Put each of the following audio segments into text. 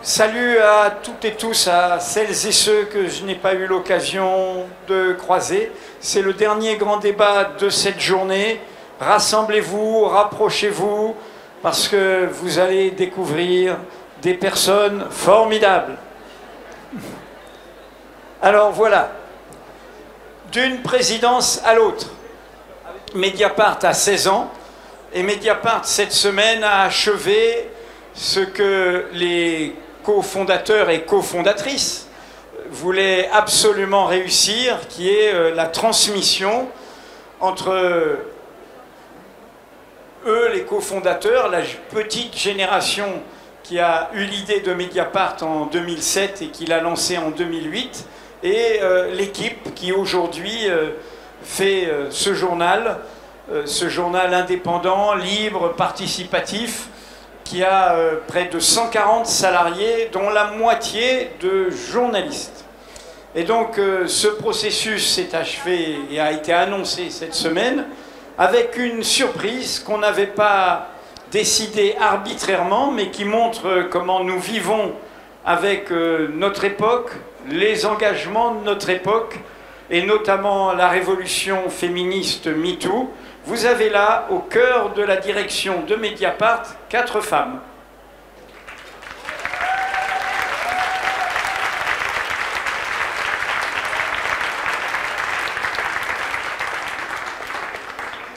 Salut à toutes et tous, à celles et ceux que je n'ai pas eu l'occasion de croiser. C'est le dernier grand débat de cette journée. Rassemblez-vous, rapprochez-vous, parce que vous allez découvrir des personnes formidables. Alors voilà, d'une présidence à l'autre. Mediapart a 16 ans, et Mediapart, cette semaine, a achevé ce que les cofondateurs et cofondatrices voulaient absolument réussir, qui est la transmission entre eux, les cofondateurs, la petite génération qui a eu l'idée de Mediapart en 2007 et qui l'a lancé en 2008, et l'équipe qui aujourd'hui fait ce journal indépendant, libre, participatif, qui a près de 140 salariés, dont la moitié de journalistes. Et donc ce processus s'est achevé et a été annoncé cette semaine avec une surprise qu'on n'avait pas décidée arbitrairement, mais qui montre comment nous vivons avec notre époque, les engagements de notre époque, et notamment la révolution féministe MeToo. Vous avez là, au cœur de la direction de Mediapart, 4 femmes.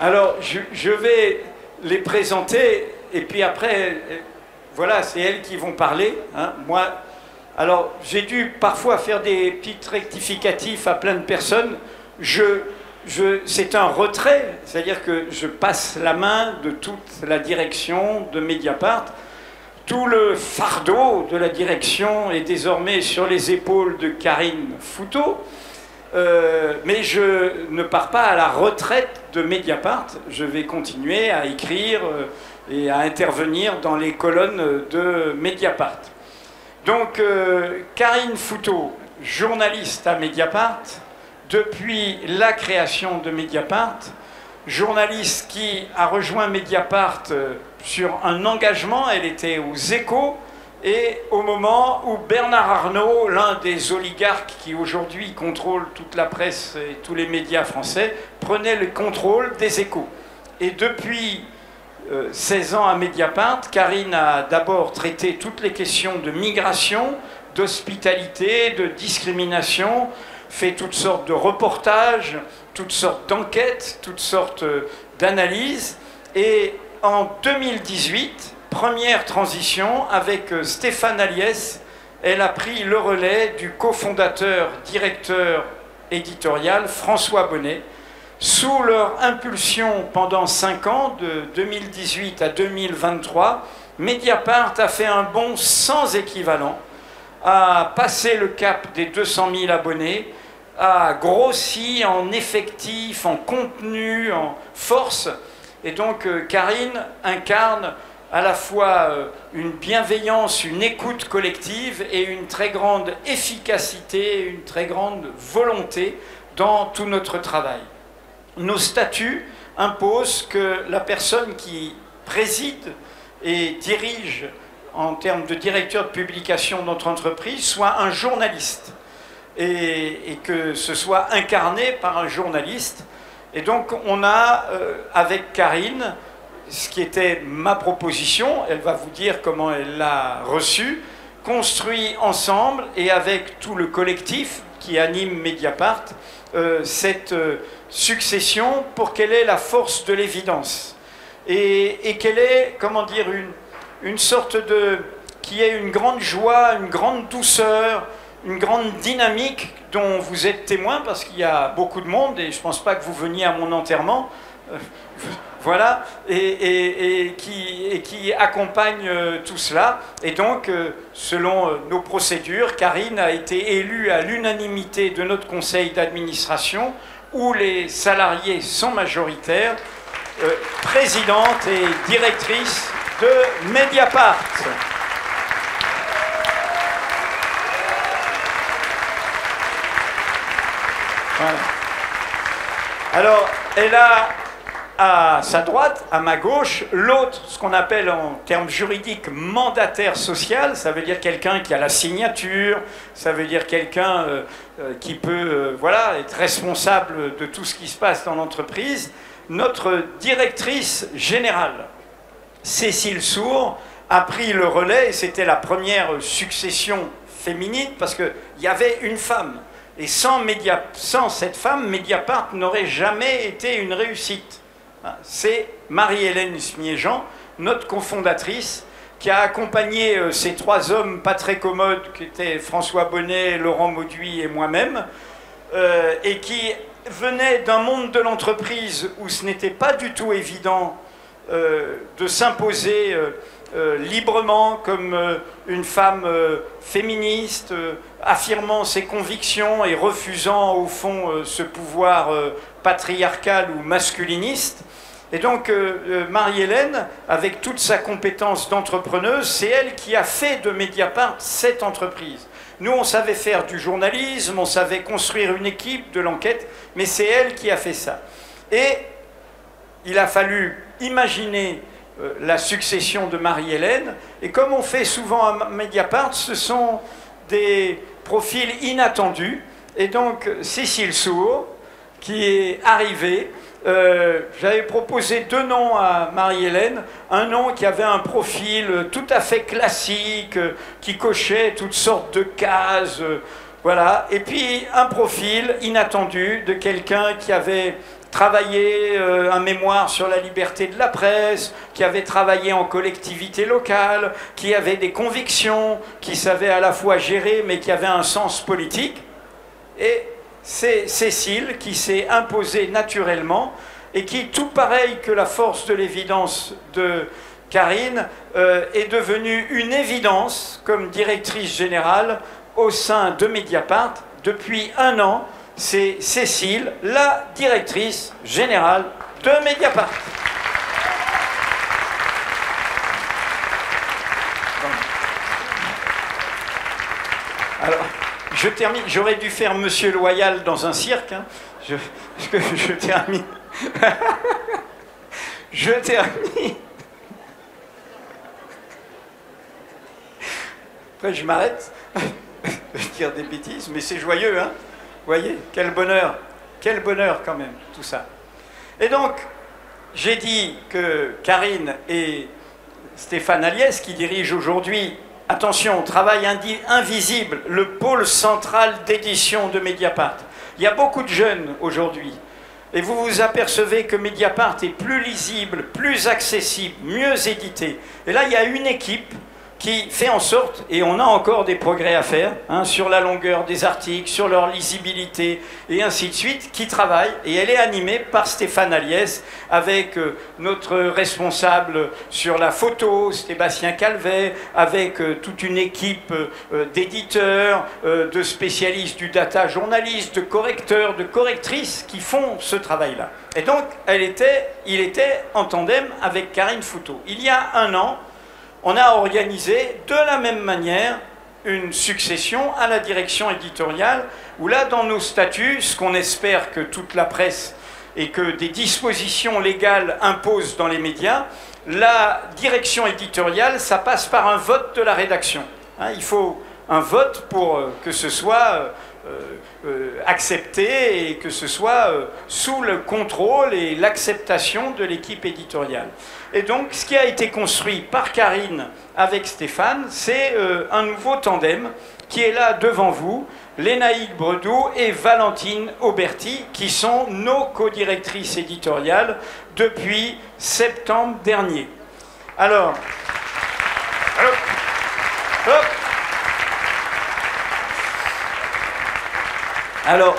Alors, je vais les présenter, et puis après, voilà, c'est elles qui vont parler. Hein. Moi, alors, j'ai dû parfois faire des petites rectificatifs à plein de personnes. C'est un retrait, c'est-à-dire que je passe la main de toute la direction de Mediapart. Tout le fardeau de la direction est désormais sur les épaules de Karine Fouteau. Mais je ne pars pas à la retraite de Mediapart. Je vais continuer à écrire et à intervenir dans les colonnes de Mediapart. Donc, Karine Fouteau, journaliste à Mediapart, depuis la création de Mediapart, journaliste qui a rejoint Mediapart sur un engagement, elle était aux Échos, et au moment où Bernard Arnault, l'un des oligarques qui aujourd'hui contrôle toute la presse et tous les médias français, prenait le contrôle des Échos. Et depuis 16 ans à Mediapart, Karine a d'abord traité toutes les questions de migration, d'hospitalité, de discrimination, fait toutes sortes de reportages, toutes sortes d'enquêtes, toutes sortes d'analyses. Et en 2018, première transition, avec Stéphane Aliès, elle a pris le relais du cofondateur, directeur éditorial François Bonnet. Sous leur impulsion pendant 5 ans, de 2018 à 2023, Mediapart a fait un bond sans équivalent, a passé le cap des 200 000 abonnés, a grossi en effectif, en contenu, en force. Et donc Karine incarne à la fois une bienveillance, une écoute collective et une très grande efficacité, une très grande volonté dans tout notre travail. Nos statuts imposent que la personne qui préside et dirige en termes de directeur de publication de notre entreprise soit un journaliste et que ce soit incarné par un journaliste. Et donc on a, avec Karine, ce qui était ma proposition, elle va vous dire comment elle l'a reçue, construit ensemble et avec tout le collectif qui anime Mediapart, cette succession pour qu'elle ait la force de l'évidence et qu'elle ait, comment dire, une sorte de... qui ait une grande joie, une grande douceur, une grande dynamique dont vous êtes témoin parce qu'il y a beaucoup de monde et je ne pense pas que vous veniez à mon enterrement. Voilà, et qui accompagne tout cela. Et donc, selon nos procédures, Karine a été élue à l'unanimité de notre conseil d'administration, où les salariés sont majoritaires, présidente et directrice de Mediapart. Voilà. Alors, elle a à sa droite, à ma gauche, l'autre, ce qu'on appelle en termes juridiques mandataire social, ça veut dire quelqu'un qui a la signature, ça veut dire quelqu'un qui peut voilà, être responsable de tout ce qui se passe dans l'entreprise. Notre directrice générale, Cécile Sour, a pris le relais, et c'était la première succession féminine, parce qu'il y avait une femme. Et sans cette femme, Mediapart n'aurait jamais été une réussite. C'est Marie-Hélène Smiéjean, notre cofondatrice, qui a accompagné ces trois hommes pas très commodes, qui étaient François Bonnet, Laurent Mauduit et moi-même, et qui venaient d'un monde de l'entreprise où ce n'était pas du tout évident de s'imposer librement comme une femme féministe, affirmant ses convictions et refusant au fond ce pouvoir patriarcal ou masculiniste. Et donc Marie-Hélène, avec toute sa compétence d'entrepreneuse, c'est elle qui a fait de Mediapart cette entreprise. Nous, on savait faire du journalisme, on savait construire une équipe, de l'enquête, mais c'est elle qui a fait ça. Et il a fallu imaginer la succession de Marie-Hélène, et comme on fait souvent à Mediapart, ce sont des profils inattendus, et donc Cécile Sour, qui est arrivée, j'avais proposé deux noms à Marie-Hélène, un nom qui avait un profil tout à fait classique, qui cochait toutes sortes de cases, voilà, et puis un profil inattendu de quelqu'un qui avait travaillé un mémoire sur la liberté de la presse, qui avait travaillé en collectivité locale, qui avait des convictions, qui savait à la fois gérer mais qui avait un sens politique. Et c'est Cécile qui s'est imposée naturellement et qui, tout pareil que la force de l'évidence de Karine, est devenue une évidence comme directrice générale au sein de Mediapart. Depuis un an, c'est Cécile, la directrice générale de Mediapart. Alors, je termine. J'aurais dû faire Monsieur Loyal dans un cirque. Hein. Je termine. Je termine. Après, je m'arrête. Je dire des bêtises, mais c'est joyeux, hein. Vous voyez, quel bonheur quand même, tout ça. Et donc, j'ai dit que Karine et Stéphane Aliès, qui dirigent aujourd'hui, attention, travail invisible, le pôle central d'édition de Mediapart. Il y a beaucoup de jeunes aujourd'hui. Et vous vous apercevez que Mediapart est plus lisible, plus accessible, mieux édité. Et là, il y a une équipe qui fait en sorte, et on a encore des progrès à faire, hein, sur la longueur des articles, sur leur lisibilité, et ainsi de suite, qui travaille, et elle est animée par Stéphane Aliès, avec notre responsable sur la photo, Sébastien Calvet, avec toute une équipe d'éditeurs, de spécialistes du data journaliste, de correcteurs, de correctrices, qui font ce travail-là. Et donc, il était en tandem avec Karine Fouteau. Il y a un an, on a organisé de la même manière une succession à la direction éditoriale, où là, dans nos statuts, ce qu'on espère que toute la presse et que des dispositions légales imposent dans les médias, la direction éditoriale, ça passe par un vote de la rédaction. Hein, il faut un vote pour que ce soit accepté et que ce soit sous le contrôle et l'acceptation de l'équipe éditoriale. Et donc, ce qui a été construit par Karine avec Stéphane, c'est un nouveau tandem qui est là devant vous, Lénaïque Bredou et Valentine Auberti, qui sont nos co-directrices éditoriales depuis septembre dernier. Alors, hop, hop. Alors,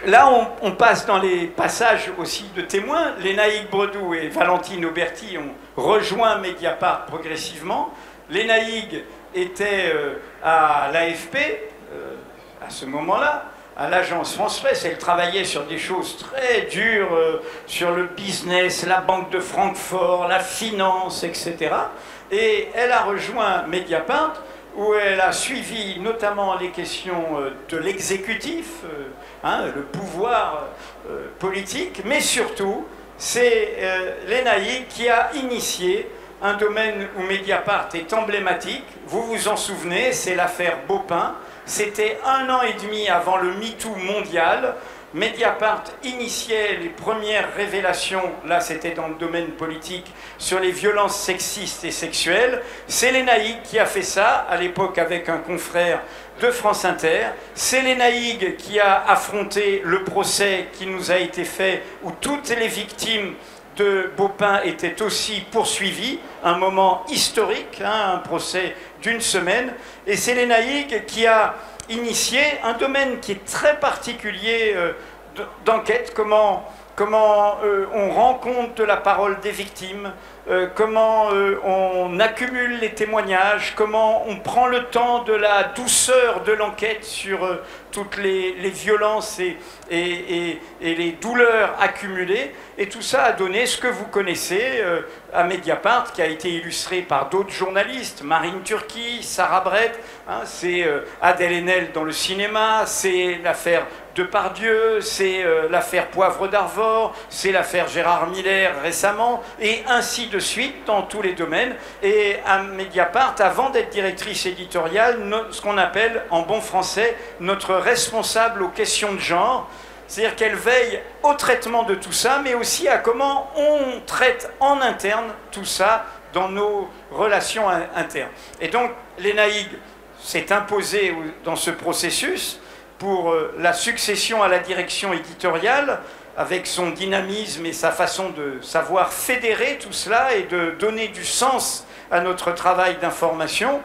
là, on passe dans les passages aussi de témoins. Lénaïque Bredou et Valentine Auberti ont rejoint Mediapart progressivement. Lénaïque était à l'AFP, à ce moment-là, à l'agence France Presse. Elle travaillait sur des choses très dures, sur le business, la Banque de Francfort, la finance, etc. Et elle a rejoint Mediapart, où elle a suivi notamment les questions de l'exécutif, le pouvoir politique, mais surtout c'est l'ENAIG qui a initié un domaine où Mediapart est emblématique. Vous vous en souvenez, c'est l'affaire Baupin. C'était 1 an et demi avant le MeToo mondial. Mediapart initiait les premières révélations, là c'était dans le domaine politique, sur les violences sexistes et sexuelles. C'est l'ENAIG qui a fait ça, à l'époque avec un confrère de France Inter. C'est l'ENAIG qui a affronté le procès qui nous a été fait, où toutes les victimes de Baupin étaient aussi poursuivies, un moment historique, hein, un procès d'1 semaine. Et c'est l'ENAIG qui a initié un domaine qui est très particulier d'enquête, comment on rend compte de la parole des victimes, comment on accumule les témoignages, comment on prend le temps de la douceur de l'enquête sur toutes les violences et les douleurs accumulées. Et tout ça a donné ce que vous connaissez à Mediapart, qui a été illustré par d'autres journalistes, Marine Turki, Sarah Brett, hein, c'est Adèle Haenel dans le cinéma, c'est l'affaire Depardieu, c'est l'affaire Poivre d'Arvor, c'est l'affaire Gérard Miller récemment, et ainsi de suite dans tous les domaines. Et à Mediapart, avant d'être directrice éditoriale, ce qu'on appelle en bon français notre responsable aux questions de genre, c'est-à-dire qu'elle veille au traitement de tout ça, mais aussi à comment on traite en interne tout ça dans nos relations internes. Et donc l'ENAIG s'est imposé dans ce processus pour la succession à la direction éditoriale, avec son dynamisme et sa façon de savoir fédérer tout cela et de donner du sens à notre travail d'information.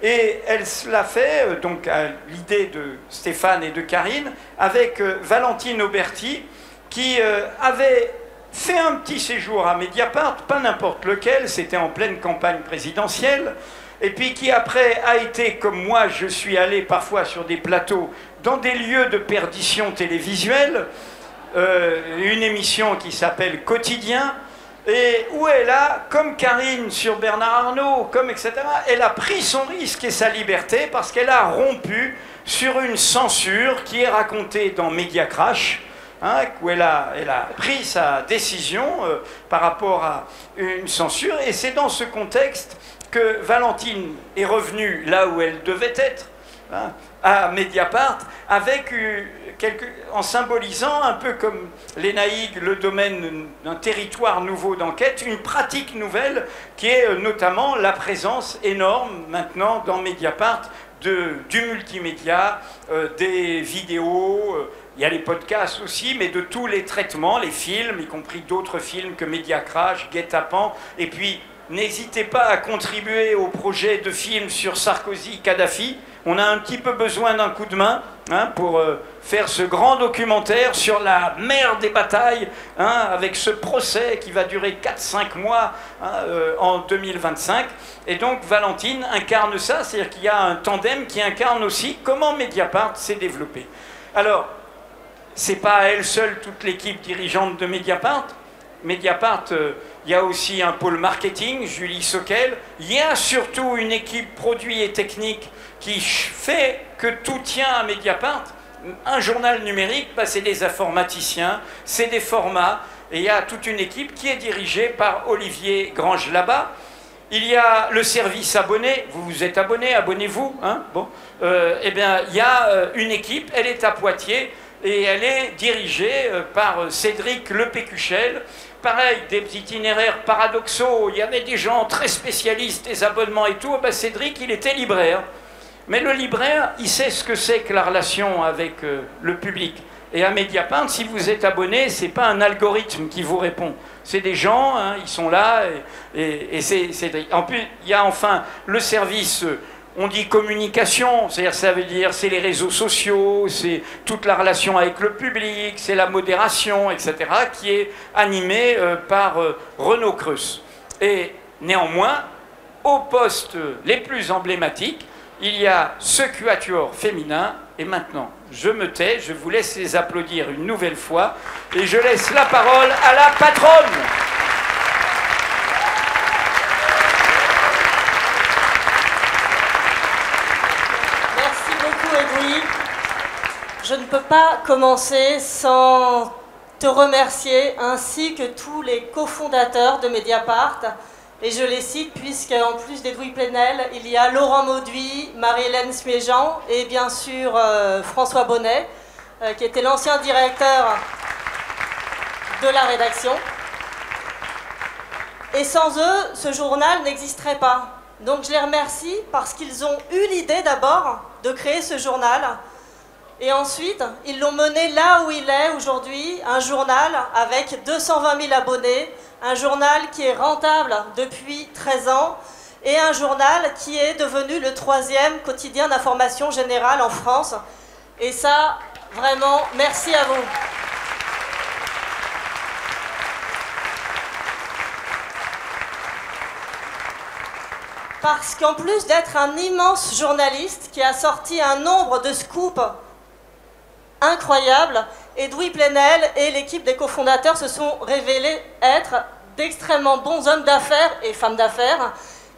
Et elle l'a fait, donc à l'idée de Stéphane et de Karine, avec Valentine Auberti, qui avait fait un petit séjour à Mediapart, pas n'importe lequel, c'était en pleine campagne présidentielle, et puis qui après a été, comme moi je suis allé parfois sur des plateaux, dans des lieux de perdition télévisuelle, une émission qui s'appelle Quotidien, et où elle a, comme Karine sur Bernard Arnault, comme etc., elle a pris son risque et sa liberté parce qu'elle a rompu sur une censure qui est racontée dans Media Crash, hein, où elle a pris sa décision par rapport à une censure. Et c'est dans ce contexte que Valentine est revenue là où elle devait être, hein, à Mediapart, avec en symbolisant, un peu comme l'ENAIG, le domaine d'un territoire nouveau d'enquête, une pratique nouvelle qui est notamment la présence énorme maintenant dans Mediapart du multimédia, des vidéos, il y a les podcasts aussi, mais de tous les traitements, les films, y compris d'autres films que Media Crash, Guet-apens, et puis n'hésitez pas à contribuer au projet de film sur Sarkozy-Kadhafi. On a un petit peu besoin d'un coup de main, hein, pour faire ce grand documentaire sur la mère des batailles, hein, avec ce procès qui va durer 4-5 mois, hein, en 2025. Et donc Valentine incarne ça, c'est-à-dire qu'il y a un tandem qui incarne aussi comment Mediapart s'est développé. Alors, c'est pas à elle seule toute l'équipe dirigeante de Mediapart. Mediapart, il y a aussi un pôle marketing, Julie Soquel. Il y a surtout une équipe produit et technique qui fait que tout tient à Mediapart. Un journal numérique, bah, c'est des informaticiens, c'est des formats, et il y a toute une équipe qui est dirigée par Olivier Grange-Labat. Il y a le service abonné, vous vous êtes abonné, abonnez-vous, hein, bon. Eh bien, il y a une équipe, elle est à Poitiers, et elle est dirigée par Cédric Lepécuchel. Pareil, des itinéraires paradoxaux, il y avait des gens très spécialistes, des abonnements et tout. Ben Cédric, il était libraire. Mais le libraire, il sait ce que c'est que la relation avec le public. Et à Mediapart, si vous êtes abonné, ce n'est pas un algorithme qui vous répond. C'est des gens, hein, ils sont là, et c'est Cédric. En plus, il y a enfin le service... On dit communication, c'est-à-dire ça veut dire c'est les réseaux sociaux, c'est toute la relation avec le public, c'est la modération, etc., qui est animée par Renaud Creus. Et néanmoins, aux postes les plus emblématiques, il y a ce quatuor féminin. Et maintenant, je me tais, je vous laisse les applaudir une nouvelle fois, et je laisse la parole à la patronne. Je ne peux pas commencer sans te remercier, ainsi que tous les cofondateurs de Mediapart. Et je les cite puisqu'en plus d'Edoui Plenel, il y a Laurent Mauduit, Marie-Hélène Sméjean et bien sûr François Bonnet, qui était l'ancien directeur de la rédaction. Et sans eux, ce journal n'existerait pas. Donc je les remercie parce qu'ils ont eu l'idée d'abord de créer ce journal. Et ensuite, ils l'ont mené là où il est aujourd'hui, un journal avec 220 000 abonnés, un journal qui est rentable depuis 13 ans et un journal qui est devenu le 3e quotidien d'information générale en France. Et ça, vraiment, merci à vous. Parce qu'en plus d'être un immense journaliste qui a sorti un nombre de scoops incroyables, Edoui Plenel et l'équipe des cofondateurs se sont révélés être d'extrêmement bons hommes d'affaires et femmes d'affaires.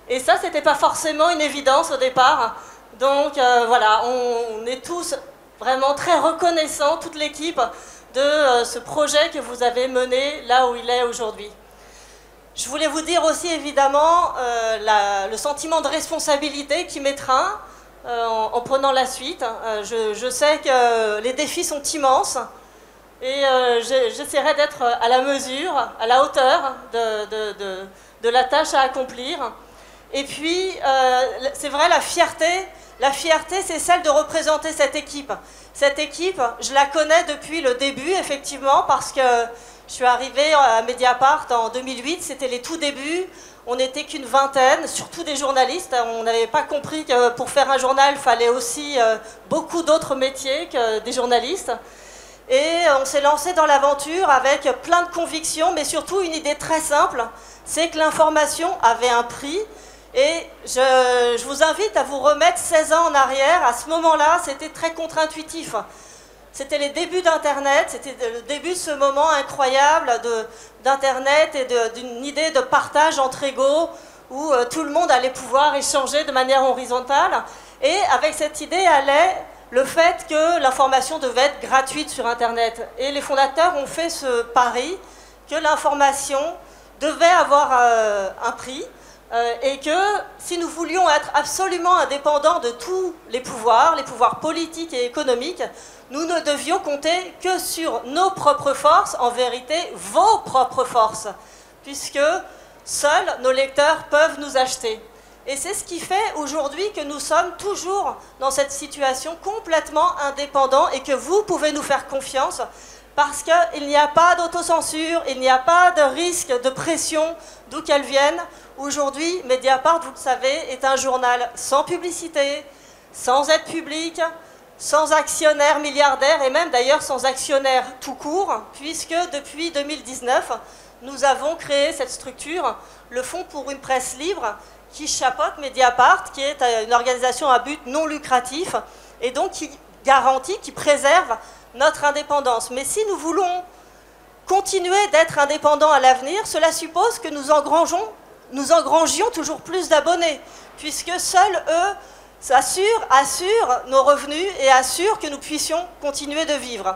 Et ça, c'était pas forcément une évidence au départ. Donc voilà, on est tous vraiment très reconnaissants, toute l'équipe, de ce projet que vous avez mené là où il est aujourd'hui. Je voulais vous dire aussi évidemment le sentiment de responsabilité qui m'étreint en prenant la suite. Je sais que les défis sont immenses et j'essaierai d'être à la mesure, à la hauteur de la tâche à accomplir. Et puis, c'est vrai, la fierté, c'est celle de représenter cette équipe. Cette équipe, je la connais depuis le début, effectivement, parce que je suis arrivée à Mediapart en 2008, c'était les tout débuts. On n'était qu'une vingtaine, surtout des journalistes. On n'avait pas compris que pour faire un journal, il fallait aussi beaucoup d'autres métiers que des journalistes. Et on s'est lancé dans l'aventure avec plein de convictions, mais surtout une idée très simple, c'est que l'information avait un prix. Et je vous invite à vous remettre 16 ans en arrière. À ce moment-là, c'était très contre-intuitif. C'était les débuts d'Internet, c'était le début de ce moment incroyable d'Internet et d'une idée de partage entre égaux où tout le monde allait pouvoir échanger de manière horizontale. Et avec cette idée allait le fait que l'information devait être gratuite sur Internet. Et les fondateurs ont fait ce pari que l'information devait avoir un prix. Et que si nous voulions être absolument indépendants de tous les pouvoirs politiques et économiques, nous ne devions compter que sur nos propres forces, en vérité vos propres forces, puisque seuls nos lecteurs peuvent nous acheter. Et c'est ce qui fait aujourd'hui que nous sommes toujours dans cette situation complètement indépendants et que vous pouvez nous faire confiance, parce qu'il n'y a pas d'autocensure, il n'y a pas de risque de pression, d'où qu'elle vienne. Aujourd'hui, Mediapart, vous le savez, est un journal sans publicité, sans aide publique, sans actionnaire milliardaire et même d'ailleurs sans actionnaire tout court, puisque depuis 2019, nous avons créé cette structure, le Fonds pour une presse libre, qui chapeaute Mediapart, qui est une organisation à but non lucratif et donc qui garantit, qui préserve notre indépendance. Mais si nous voulons continuer d'être indépendants à l'avenir, cela suppose que nous engrangions toujours plus d'abonnés, puisque seuls eux assurent nos revenus et assurent que nous puissions continuer de vivre.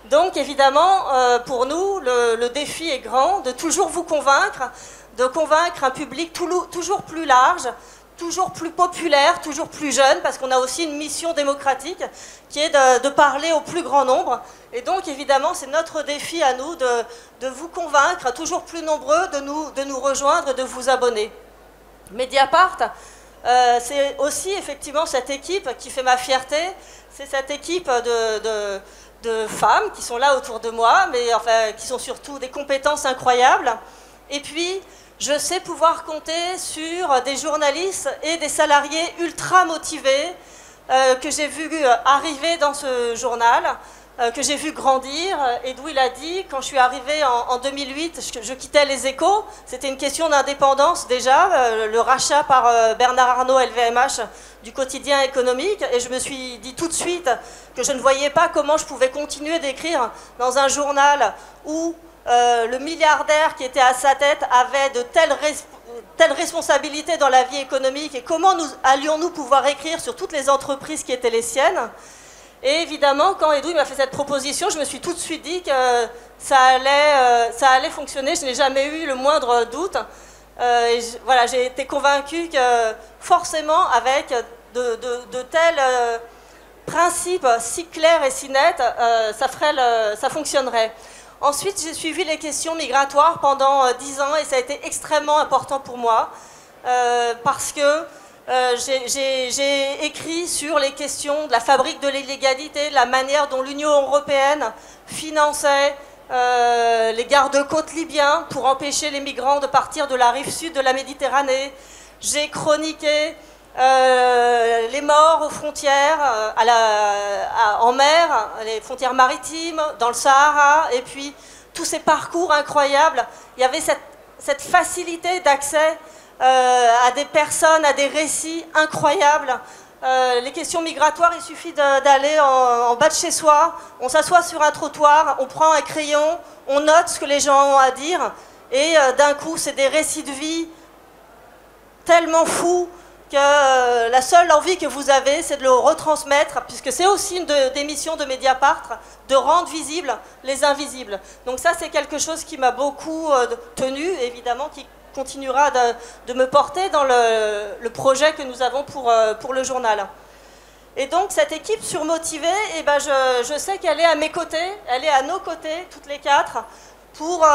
Donc évidemment, pour nous, le défi est grand de toujours vous convaincre, de convaincre un public toujours plus large, toujours plus populaire, toujours plus jeune, parce qu'on a aussi une mission démocratique qui est de parler au plus grand nombre. Et donc, évidemment, c'est notre défi à nous de vous convaincre, toujours plus nombreux, de nous rejoindre, de vous abonner. Mediapart, c'est aussi effectivement cette équipe qui fait ma fierté. C'est cette équipe de femmes qui sont là autour de moi, mais enfin, qui sont surtout des compétences incroyables. Et puis, je sais pouvoir compter sur des journalistes et des salariés ultra motivés que j'ai vu arriver dans ce journal, que j'ai vu grandir. Edoui l'a dit, quand je suis arrivée en 2008, je quittais Les Échos. C'était une question d'indépendance déjà, le rachat par Bernard Arnault LVMH du quotidien économique. Et je me suis dit tout de suite que je ne voyais pas comment je pouvais continuer d'écrire dans un journal où le milliardaire qui était à sa tête avait de telles responsabilités dans la vie économique et comment allions-nous pouvoir écrire sur toutes les entreprises qui étaient les siennes. Et évidemment, quand Edoui m'a fait cette proposition, je me suis tout de suite dit que ça allait fonctionner. Je n'ai jamais eu le moindre doute. Voilà, j'ai été convaincue que forcément, avec de tels principes si clairs et si nets, ça fonctionnerait. Ensuite, j'ai suivi les questions migratoires pendant 10 ans et ça a été extrêmement important pour moi parce que j'ai écrit sur les questions de la fabrique de l'illégalité, de la manière dont l'Union européenne finançait les gardes-côtes libyens pour empêcher les migrants de partir de la rive sud de la Méditerranée. J'ai chroniqué les morts aux frontières, en mer, les frontières maritimes, dans le Sahara, et puis tous ces parcours incroyables. Il y avait cette facilité d'accès à des personnes, à des récits incroyables. Les questions migratoires, il suffit d'aller en bas de chez soi, on s'assoit sur un trottoir, on prend un crayon, on note ce que les gens ont à dire, et d'un coup, c'est des récits de vie tellement fous que la seule envie que vous avez, c'est de le retransmettre, puisque c'est aussi une des missions de Mediapart, de rendre visibles les invisibles. Donc ça, c'est quelque chose qui m'a beaucoup tenu, évidemment, qui continuera de me porter dans le projet que nous avons pour le journal. Et donc, cette équipe surmotivée, eh ben, je sais qu'elle est à mes côtés, elle est à nos côtés, toutes les quatre, pour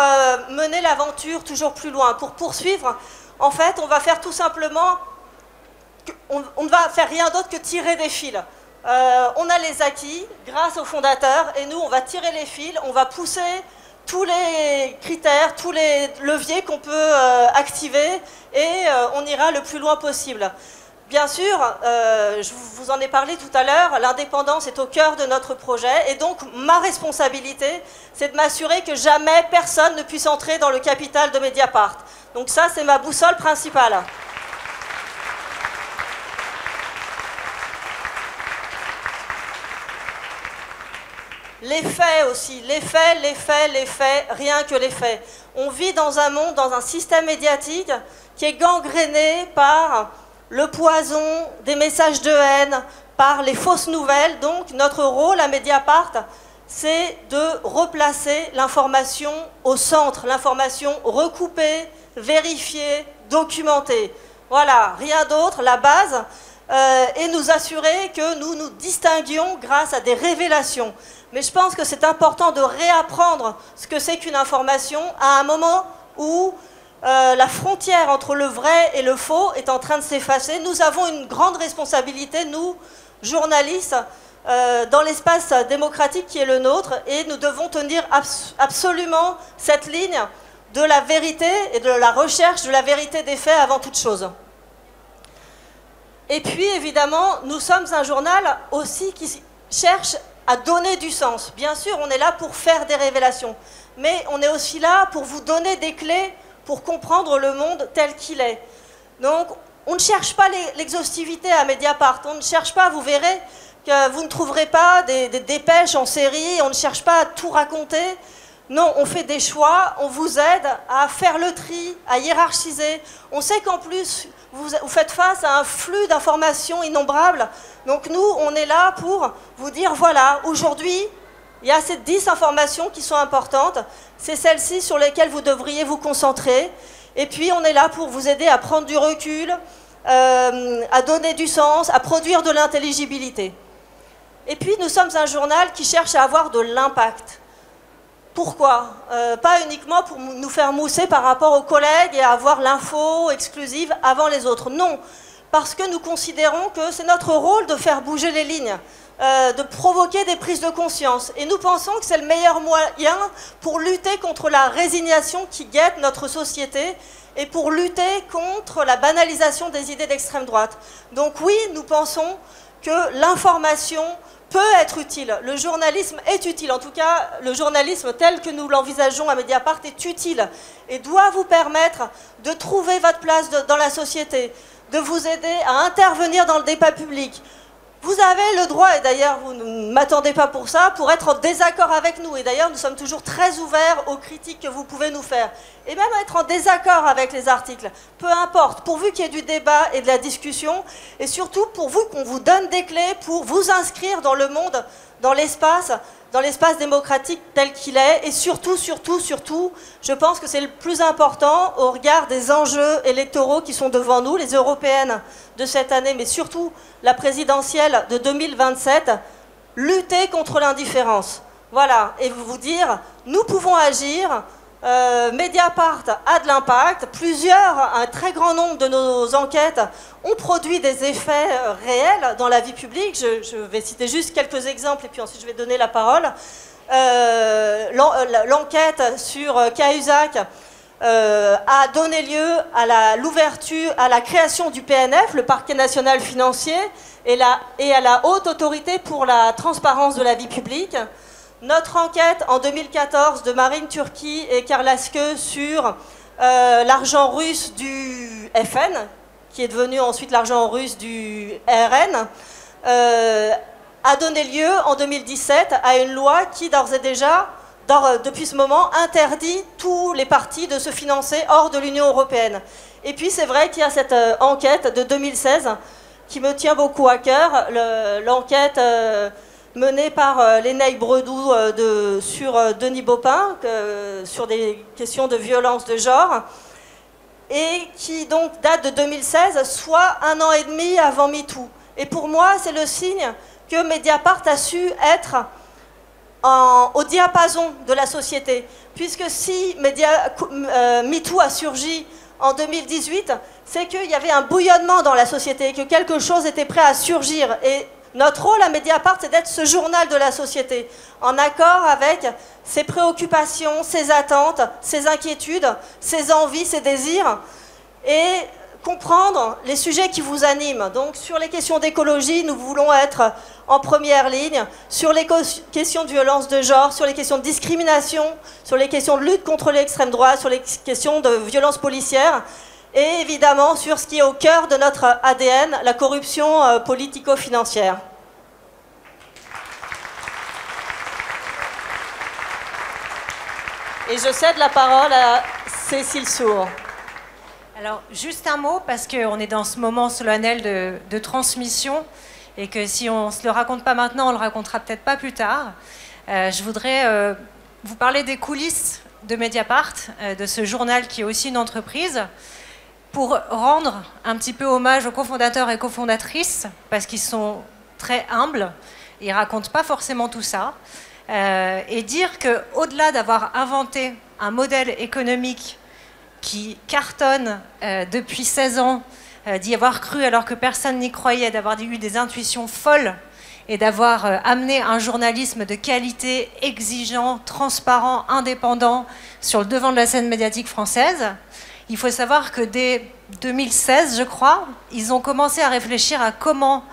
mener l'aventure toujours plus loin, pour poursuivre. En fait, on va faire tout simplement... On ne va faire rien d'autre que tirer des fils. On a les acquis grâce aux fondateurs et nous, on va tirer les fils, on va pousser tous les critères, tous les leviers qu'on peut activer et on ira le plus loin possible. Bien sûr, je vous en ai parlé tout à l'heure, l'indépendance est au cœur de notre projet et donc ma responsabilité, c'est de m'assurer que jamais personne ne puisse entrer dans le capital de Mediapart. Donc ça, c'est ma boussole principale. Les faits aussi, les faits, rien que les faits. On vit dans un monde, dans un système médiatique qui est gangréné par le poison, des messages de haine, par les fausses nouvelles. Donc notre rôle à Mediapart, c'est de replacer l'information au centre, l'information recoupée, vérifiée, documentée. Voilà, rien d'autre, la base, et nous assurer que nous nous distinguions grâce à des révélations. Mais je pense que c'est important de réapprendre ce que c'est qu'une information à un moment où la frontière entre le vrai et le faux est en train de s'effacer. Nous avons une grande responsabilité, nous, journalistes, dans l'espace démocratique qui est le nôtre, et nous devons tenir absolument cette ligne de la vérité et de la recherche de la vérité des faits avant toute chose. Et puis, évidemment, nous sommes un journal aussi qui cherche à donner du sens. Bien sûr, on est là pour faire des révélations, mais on est aussi là pour vous donner des clés pour comprendre le monde tel qu'il est. Donc, on ne cherche pas l'exhaustivité à Mediapart, on ne cherche pas, vous verrez que vous ne trouverez pas des dépêches en série, on ne cherche pas à tout raconter. Non, on fait des choix, on vous aide à faire le tri, à hiérarchiser. On sait qu'en plus, vous faites face à un flux d'informations innombrables. Donc nous, on est là pour vous dire, voilà, aujourd'hui, il y a ces 10 informations qui sont importantes. C'est celles-ci sur lesquelles vous devriez vous concentrer. Et puis, on est là pour vous aider à prendre du recul, à donner du sens, à produire de l'intelligibilité. Et puis, nous sommes un journal qui cherche à avoir de l'impact. Pourquoi ? Pas uniquement pour nous faire mousser par rapport aux collègues et avoir l'info exclusive avant les autres. Non, parce que nous considérons que c'est notre rôle de faire bouger les lignes, de provoquer des prises de conscience. Et nous pensons que c'est le meilleur moyen pour lutter contre la résignation qui guette notre société et pour lutter contre la banalisation des idées d'extrême droite. Donc oui, nous pensons que l'information peut être utile. Le journalisme est utile. En tout cas, le journalisme tel que nous l'envisageons à Mediapart est utile et doit vous permettre de trouver votre place dans la société, de vous aider à intervenir dans le débat public. Vous avez le droit, et d'ailleurs vous ne m'attendez pas pour ça, pour être en désaccord avec nous. Et d'ailleurs nous sommes toujours très ouverts aux critiques que vous pouvez nous faire. Et même être en désaccord avec les articles. Peu importe, pourvu qu'il y ait du débat et de la discussion. Et surtout pour vous qu'on vous donne des clés pour vous inscrire dans le monde, dans l'espace démocratique tel qu'il est. Et surtout, je pense que c'est le plus important au regard des enjeux électoraux qui sont devant nous, les européennes de cette année, mais surtout la présidentielle de 2027, lutter contre l'indifférence. Voilà, et vous dire, nous pouvons agir, Mediapart a de l'impact, un très grand nombre de nos enquêtes ont produit des effets réels dans la vie publique. Je vais citer juste quelques exemples et puis ensuite je vais donner la parole. L'enquête sur Cahuzac a donné lieu à l'ouverture, à la création du PNF, le Parquet national financier, et à la Haute Autorité pour la transparence de la vie publique. Notre enquête en 2014 de Marine Turki et Karl Aske sur l'argent russe du FN, qui est devenu ensuite l'argent russe du RN, a donné lieu en 2017 à une loi qui d'ores et déjà, depuis ce moment, interdit tous les partis de se financer hors de l'Union européenne. Et puis c'est vrai qu'il y a cette enquête de 2016 qui me tient beaucoup à cœur, l'enquête menée par Lénaï Bredou sur Denis Baupin, sur des questions de violence de genre, et qui donc date de 2016, soit 1 an et demi avant MeToo. Et pour moi, c'est le signe que Mediapart a su être au diapason de la société. Puisque si MeToo a surgi en 2018, c'est qu'il y avait un bouillonnement dans la société, que quelque chose était prêt à surgir. Et notre rôle à Mediapart, c'est d'être ce journal de la société, en accord avec ses préoccupations, ses attentes, ses inquiétudes, ses envies, ses désirs, et comprendre les sujets qui vous animent. Donc sur les questions d'écologie, nous voulons être en première ligne, sur les questions de violence de genre, sur les questions de discrimination, sur les questions de lutte contre l'extrême droite, sur les questions de violence policière, et évidemment sur ce qui est au cœur de notre ADN, la corruption politico-financière. Et je cède la parole à Cécile Sour. Alors, juste un mot, parce qu'on est dans ce moment solennel de transmission, et que si on ne se le raconte pas maintenant, on ne le racontera peut-être pas plus tard. Je voudrais vous parler des coulisses de Mediapart, de ce journal qui est aussi une entreprise, pour rendre un petit peu hommage aux cofondateurs et cofondatrices, parce qu'ils sont très humbles, ils ne racontent pas forcément tout ça, et dire qu'au-delà d'avoir inventé un modèle économique qui cartonne depuis 16 ans, d'y avoir cru alors que personne n'y croyait, d'avoir eu des intuitions folles et d'avoir amené un journalisme de qualité, exigeant, transparent, indépendant sur le devant de la scène médiatique française. Il faut savoir que dès 2016, je crois, ils ont commencé à réfléchir à comment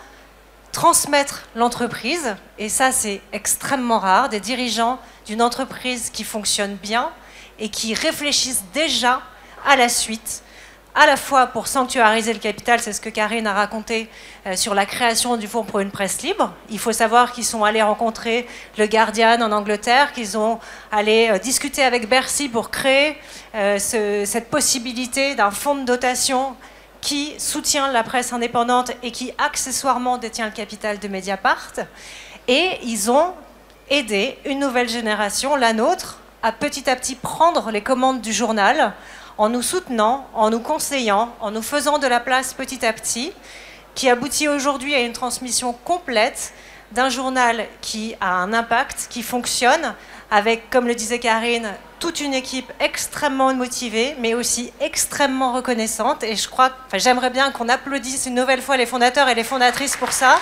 transmettre l'entreprise, et ça c'est extrêmement rare, des dirigeants d'une entreprise qui fonctionne bien et qui réfléchissent déjà à la suite, à la fois pour sanctuariser le capital, c'est ce que Karine a raconté sur la création du Fonds pour une presse libre. Il faut savoir qu'ils sont allés rencontrer le Guardian en Angleterre, qu'ils ont allé discuter avec Bercy pour créer cette possibilité d'un fonds de dotation qui soutient la presse indépendante et qui accessoirement détient le capital de Mediapart. Et ils ont aidé une nouvelle génération, la nôtre, à petit prendre les commandes du journal, en nous soutenant, en nous conseillant, en nous faisant de la place petit à petit, qui aboutit aujourd'hui à une transmission complète d'un journal qui a un impact, qui fonctionne, avec, comme le disait Karine, toute une équipe extrêmement motivée, mais aussi extrêmement reconnaissante. Et j'aimerais bien qu'on applaudisse une nouvelle fois les fondateurs et les fondatrices pour ça.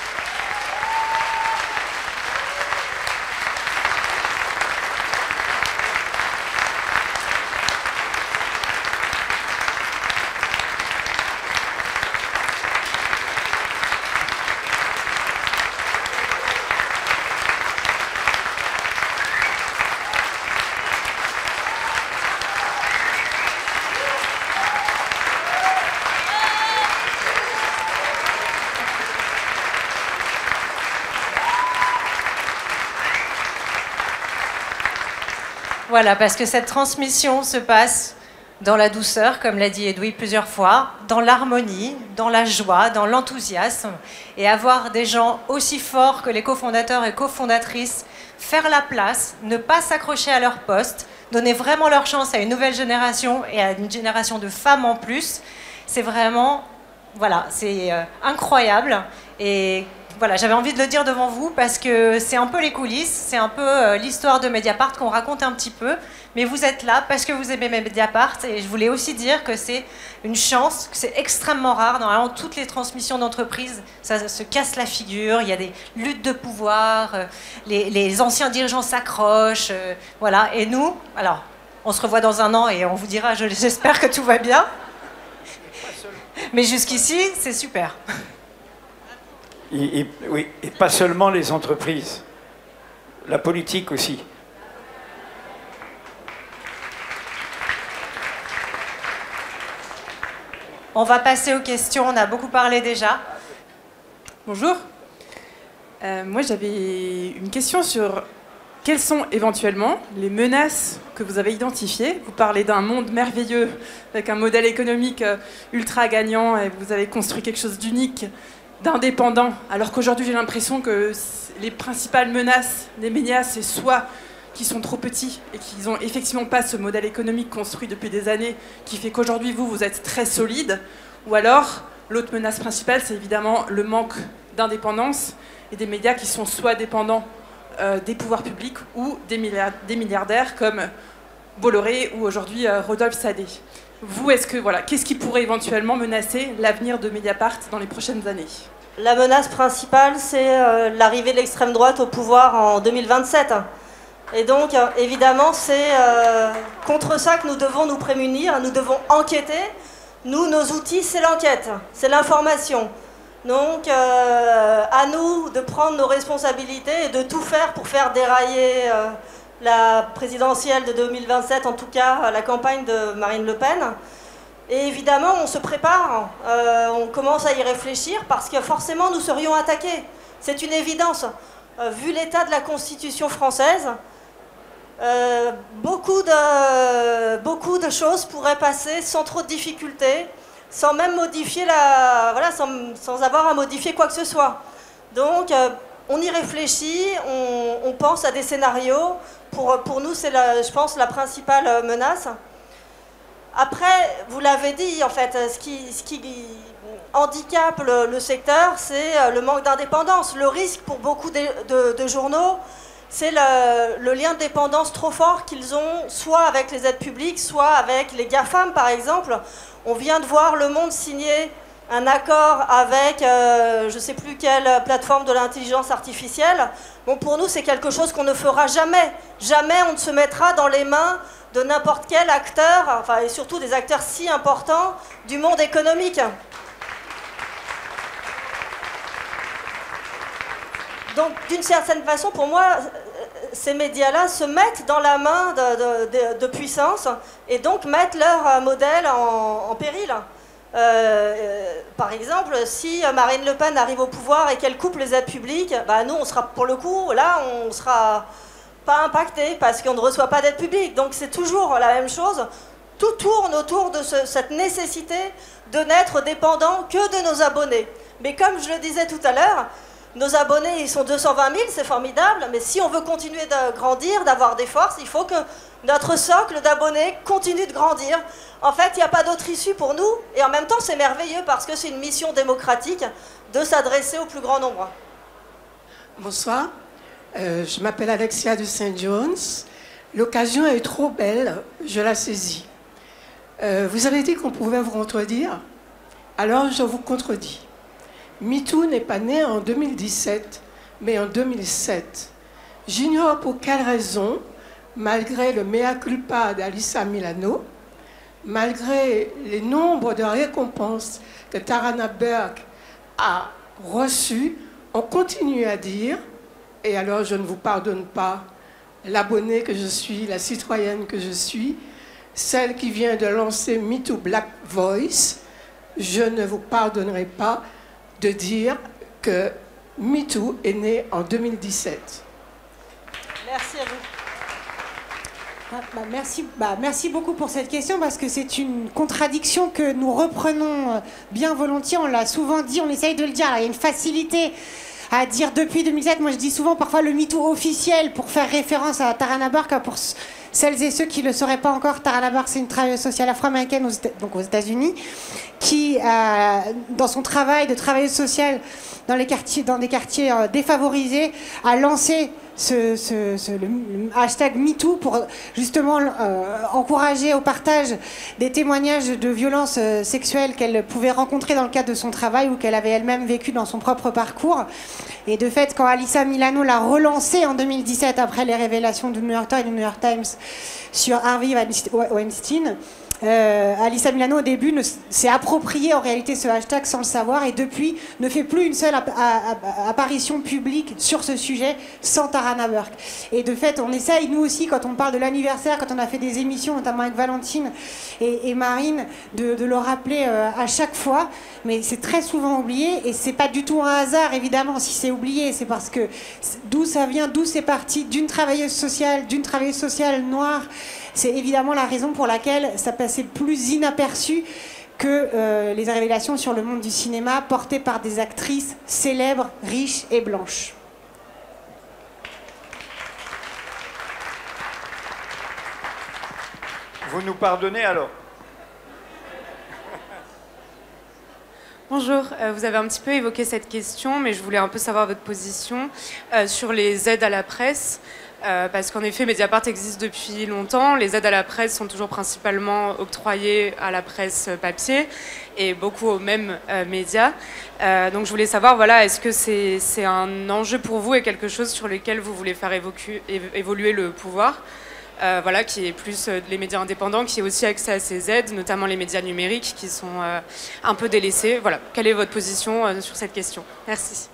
Voilà, parce que cette transmission se passe dans la douceur, comme l'a dit Edoui plusieurs fois, dans l'harmonie, dans la joie, dans l'enthousiasme. Et avoir des gens aussi forts que les cofondateurs et cofondatrices, faire la place, ne pas s'accrocher à leur poste, donner vraiment leur chance à une nouvelle génération et à une génération de femmes en plus, c'est vraiment, voilà, c'est incroyable. Et voilà, j'avais envie de le dire devant vous parce que c'est un peu les coulisses, c'est un peu l'histoire de Mediapart qu'on raconte un petit peu. Mais vous êtes là parce que vous aimez Mediapart et je voulais aussi dire que c'est une chance, que c'est extrêmement rare. Normalement, toutes les transmissions d'entreprise, ça se casse la figure, il y a des luttes de pouvoir, les anciens dirigeants s'accrochent, voilà. Et nous, alors, on se revoit dans un an et on vous dira, j'espère que tout va bien. Mais jusqu'ici, c'est super. Oui, et pas seulement les entreprises, la politique aussi. On va passer aux questions, on a beaucoup parlé déjà. Bonjour. Moi, j'avais une question sur quelles sont éventuellement les menaces que vous avez identifiées. Vous parlez d'un monde merveilleux avec un modèle économique ultra gagnant et vous avez construit quelque chose d'unique, d'indépendant, alors qu'aujourd'hui, j'ai l'impression que les principales menaces des médias, c'est soit qu'ils sont trop petits et qu'ils n'ont effectivement pas ce modèle économique construit depuis des années qui fait qu'aujourd'hui, vous êtes très solide, ou alors, l'autre menace principale, c'est évidemment le manque d'indépendance et des médias qui sont soit dépendants des pouvoirs publics ou des milliardaires comme Bolloré ou aujourd'hui Rodolphe Sadé. Vous, qu'est-ce qui pourrait éventuellement menacer l'avenir de Mediapart dans les prochaines années ? La menace principale, c'est l'arrivée de l'extrême droite au pouvoir en 2027. Et donc, évidemment, c'est contre ça que nous devons nous prémunir, nous devons enquêter. Nous, nos outils, c'est l'enquête, c'est l'information. Donc, à nous de prendre nos responsabilités et de tout faire pour faire dérailler la présidentielle de 2027, en tout cas la campagne de Marine Le Pen. Et évidemment, on se prépare, on commence à y réfléchir parce que forcément, nous serions attaqués. C'est une évidence. Vu l'état de la Constitution française, beaucoup de choses pourraient passer sans trop de difficultés, sans même modifier sans avoir à modifier quoi que ce soit. Donc, on y réfléchit, on pense à des scénarios. Pour nous, c'est, je pense, la principale menace. Après, vous l'avez dit, en fait, ce qui handicape le secteur, c'est le manque d'indépendance. Le risque pour beaucoup de journaux, c'est le lien de dépendance trop fort qu'ils ont, soit avec les aides publiques, soit avec les GAFAM, par exemple. On vient de voir Le Monde signer un accord avec je ne sais plus quelle plateforme de l'intelligence artificielle. Bon, pour nous, c'est quelque chose qu'on ne fera jamais. Jamais on ne se mettra dans les mains de n'importe quel acteur, enfin, et surtout des acteurs si importants du monde économique. Donc, d'une certaine façon, pour moi, ces médias-là se mettent dans la main de puissance et donc mettent leur modèle en péril. Par exemple, si Marine Le Pen arrive au pouvoir et qu'elle coupe les aides publiques, bah nous, on sera, pour le coup, là, on sera pas impacté parce qu'on ne reçoit pas d'aide publique. Donc, c'est toujours la même chose. Tout tourne autour de cette nécessité de n'être dépendant que de nos abonnés. Mais comme je le disais tout à l'heure, nos abonnés, ils sont 220 000, c'est formidable, mais si on veut continuer de grandir, d'avoir des forces, il faut que notre socle d'abonnés continue de grandir. En fait, il n'y a pas d'autre issue pour nous, et en même temps, c'est merveilleux parce que c'est une mission démocratique de s'adresser au plus grand nombre. Bonsoir, je m'appelle Alexia de Saint-Jones. L'occasion est trop belle, je la saisis. Vous avez dit qu'on pouvait vous contredire, alors je vous contredis. MeToo n'est pas né en 2017, mais en 2007. J'ignore pour quelle raison, malgré le mea culpa d'Alyssa Milano, malgré les nombres de récompenses que Tarana Burke a reçues, on continue à dire, et alors je ne vous pardonne pas, l'abonnée que je suis, la citoyenne que je suis, celle qui vient de lancer MeToo Black Voice, je ne vous pardonnerai pas de dire que MeToo est né en 2017. Merci à vous. Merci beaucoup pour cette question parce que c'est une contradiction que nous reprenons bien volontiers. On l'a souvent dit, on essaye de le dire. Alors, il y a une facilité à dire depuis 2007. Moi, je dis souvent parfois le MeToo officiel pour faire référence à Tarana Burke. Pour celles et ceux qui ne le sauraient pas encore, Tarana Burke, c'est une travailleuse sociale afro-américaine aux États-Unis qui, dans son travail de travailleuse sociale dans des quartiers défavorisés, a lancé le hashtag MeToo pour justement encourager au partage des témoignages de violences sexuelles qu'elle pouvait rencontrer dans le cadre de son travail ou qu'elle avait elle-même vécu dans son propre parcours. Et de fait, quand Alyssa Milano l'a relancé en 2017 après les révélations du New York Times et du New York Times sur Harvey Weinstein, Alyssa Milano au début s'est approprié en réalité ce hashtag sans le savoir et depuis ne fait plus une seule apparition publique sur ce sujet sans Tarana Burke. Et de fait on essaye nous aussi quand on parle de l'anniversaire, quand on a fait des émissions notamment avec Valentine et Marine de le rappeler à chaque fois, mais c'est très souvent oublié et c'est pas du tout un hasard évidemment si c'est oublié, c'est parce que d'où ça vient, d'où c'est parti d'une travailleuse sociale noire. C'est évidemment la raison pour laquelle ça passait plus inaperçu que les révélations sur le monde du cinéma portées par des actrices célèbres, riches et blanches. Vous nous pardonnez alors? Bonjour, vous avez un petit peu évoqué cette question, mais je voulais un peu savoir votre position sur les aides à la presse. Parce qu'en effet, Mediapart existe depuis longtemps. Les aides à la presse sont toujours principalement octroyées à la presse papier et beaucoup aux mêmes médias. Donc je voulais savoir, voilà, est-ce que c'est un enjeu pour vous et quelque chose sur lequel vous voulez faire évoluer le pouvoir, voilà, qui est plus les médias indépendants, qui aient aussi accès à ces aides, notamment les médias numériques qui sont un peu délaissés. Voilà, quelle est votre position sur cette question? Merci.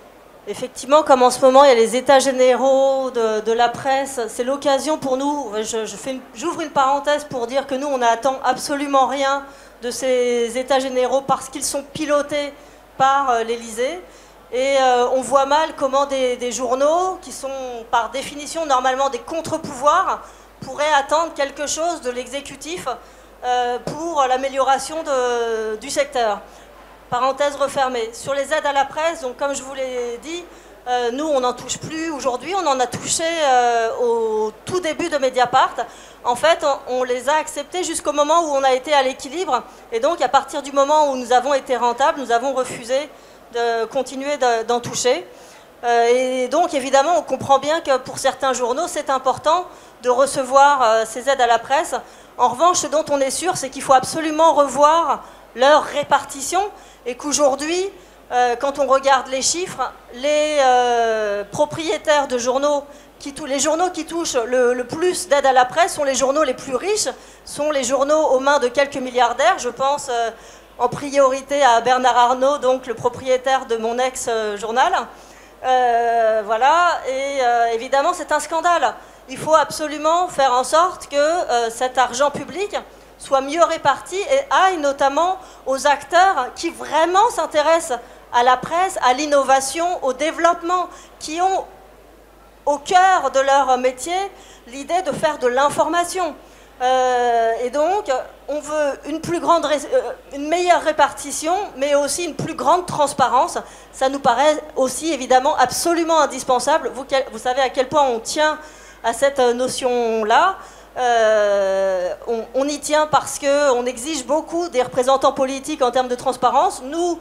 Effectivement, comme en ce moment, il y a les états généraux de la presse, c'est l'occasion pour nous, j'ouvre une parenthèse pour dire que nous, on n'attend absolument rien de ces états généraux parce qu'ils sont pilotés par l'Élysée. Et on voit mal comment des journaux, qui sont par définition normalement des contre-pouvoirs, pourraient attendre quelque chose de l'exécutif pour l'amélioration du secteur. Parenthèse refermée. Sur les aides à la presse, donc comme je vous l'ai dit, nous on n'en touche plus aujourd'hui, on en a touché au tout début de Mediapart. En fait, on les a acceptés jusqu'au moment où on a été à l'équilibre. Et donc à partir du moment où nous avons été rentables, nous avons refusé de continuer d'en toucher. Et donc évidemment, on comprend bien que pour certains journaux, c'est important de recevoir ces aides à la presse. En revanche, ce dont on est sûr, c'est qu'il faut absolument revoir leur répartition. Et qu'aujourd'hui, quand on regarde les chiffres, les propriétaires de journaux, les journaux qui touchent le plus d'aide à la presse sont les journaux les plus riches, sont les journaux aux mains de quelques milliardaires. Je pense en priorité à Bernard Arnault, donc le propriétaire de mon ex-journal. Voilà, et évidemment, c'est un scandale. Il faut absolument faire en sorte que cet argent public soit mieux réparti et aille notamment aux acteurs qui vraiment s'intéressent à la presse, à l'innovation, au développement, qui ont au cœur de leur métier l'idée de faire de l'information. Et donc, on veut une meilleure répartition, mais aussi une plus grande transparence. Ça nous paraît aussi évidemment absolument indispensable. Vous savez à quel point on tient à cette notion-là. On y tient parce qu'on exige beaucoup des représentants politiques en termes de transparence. Nous,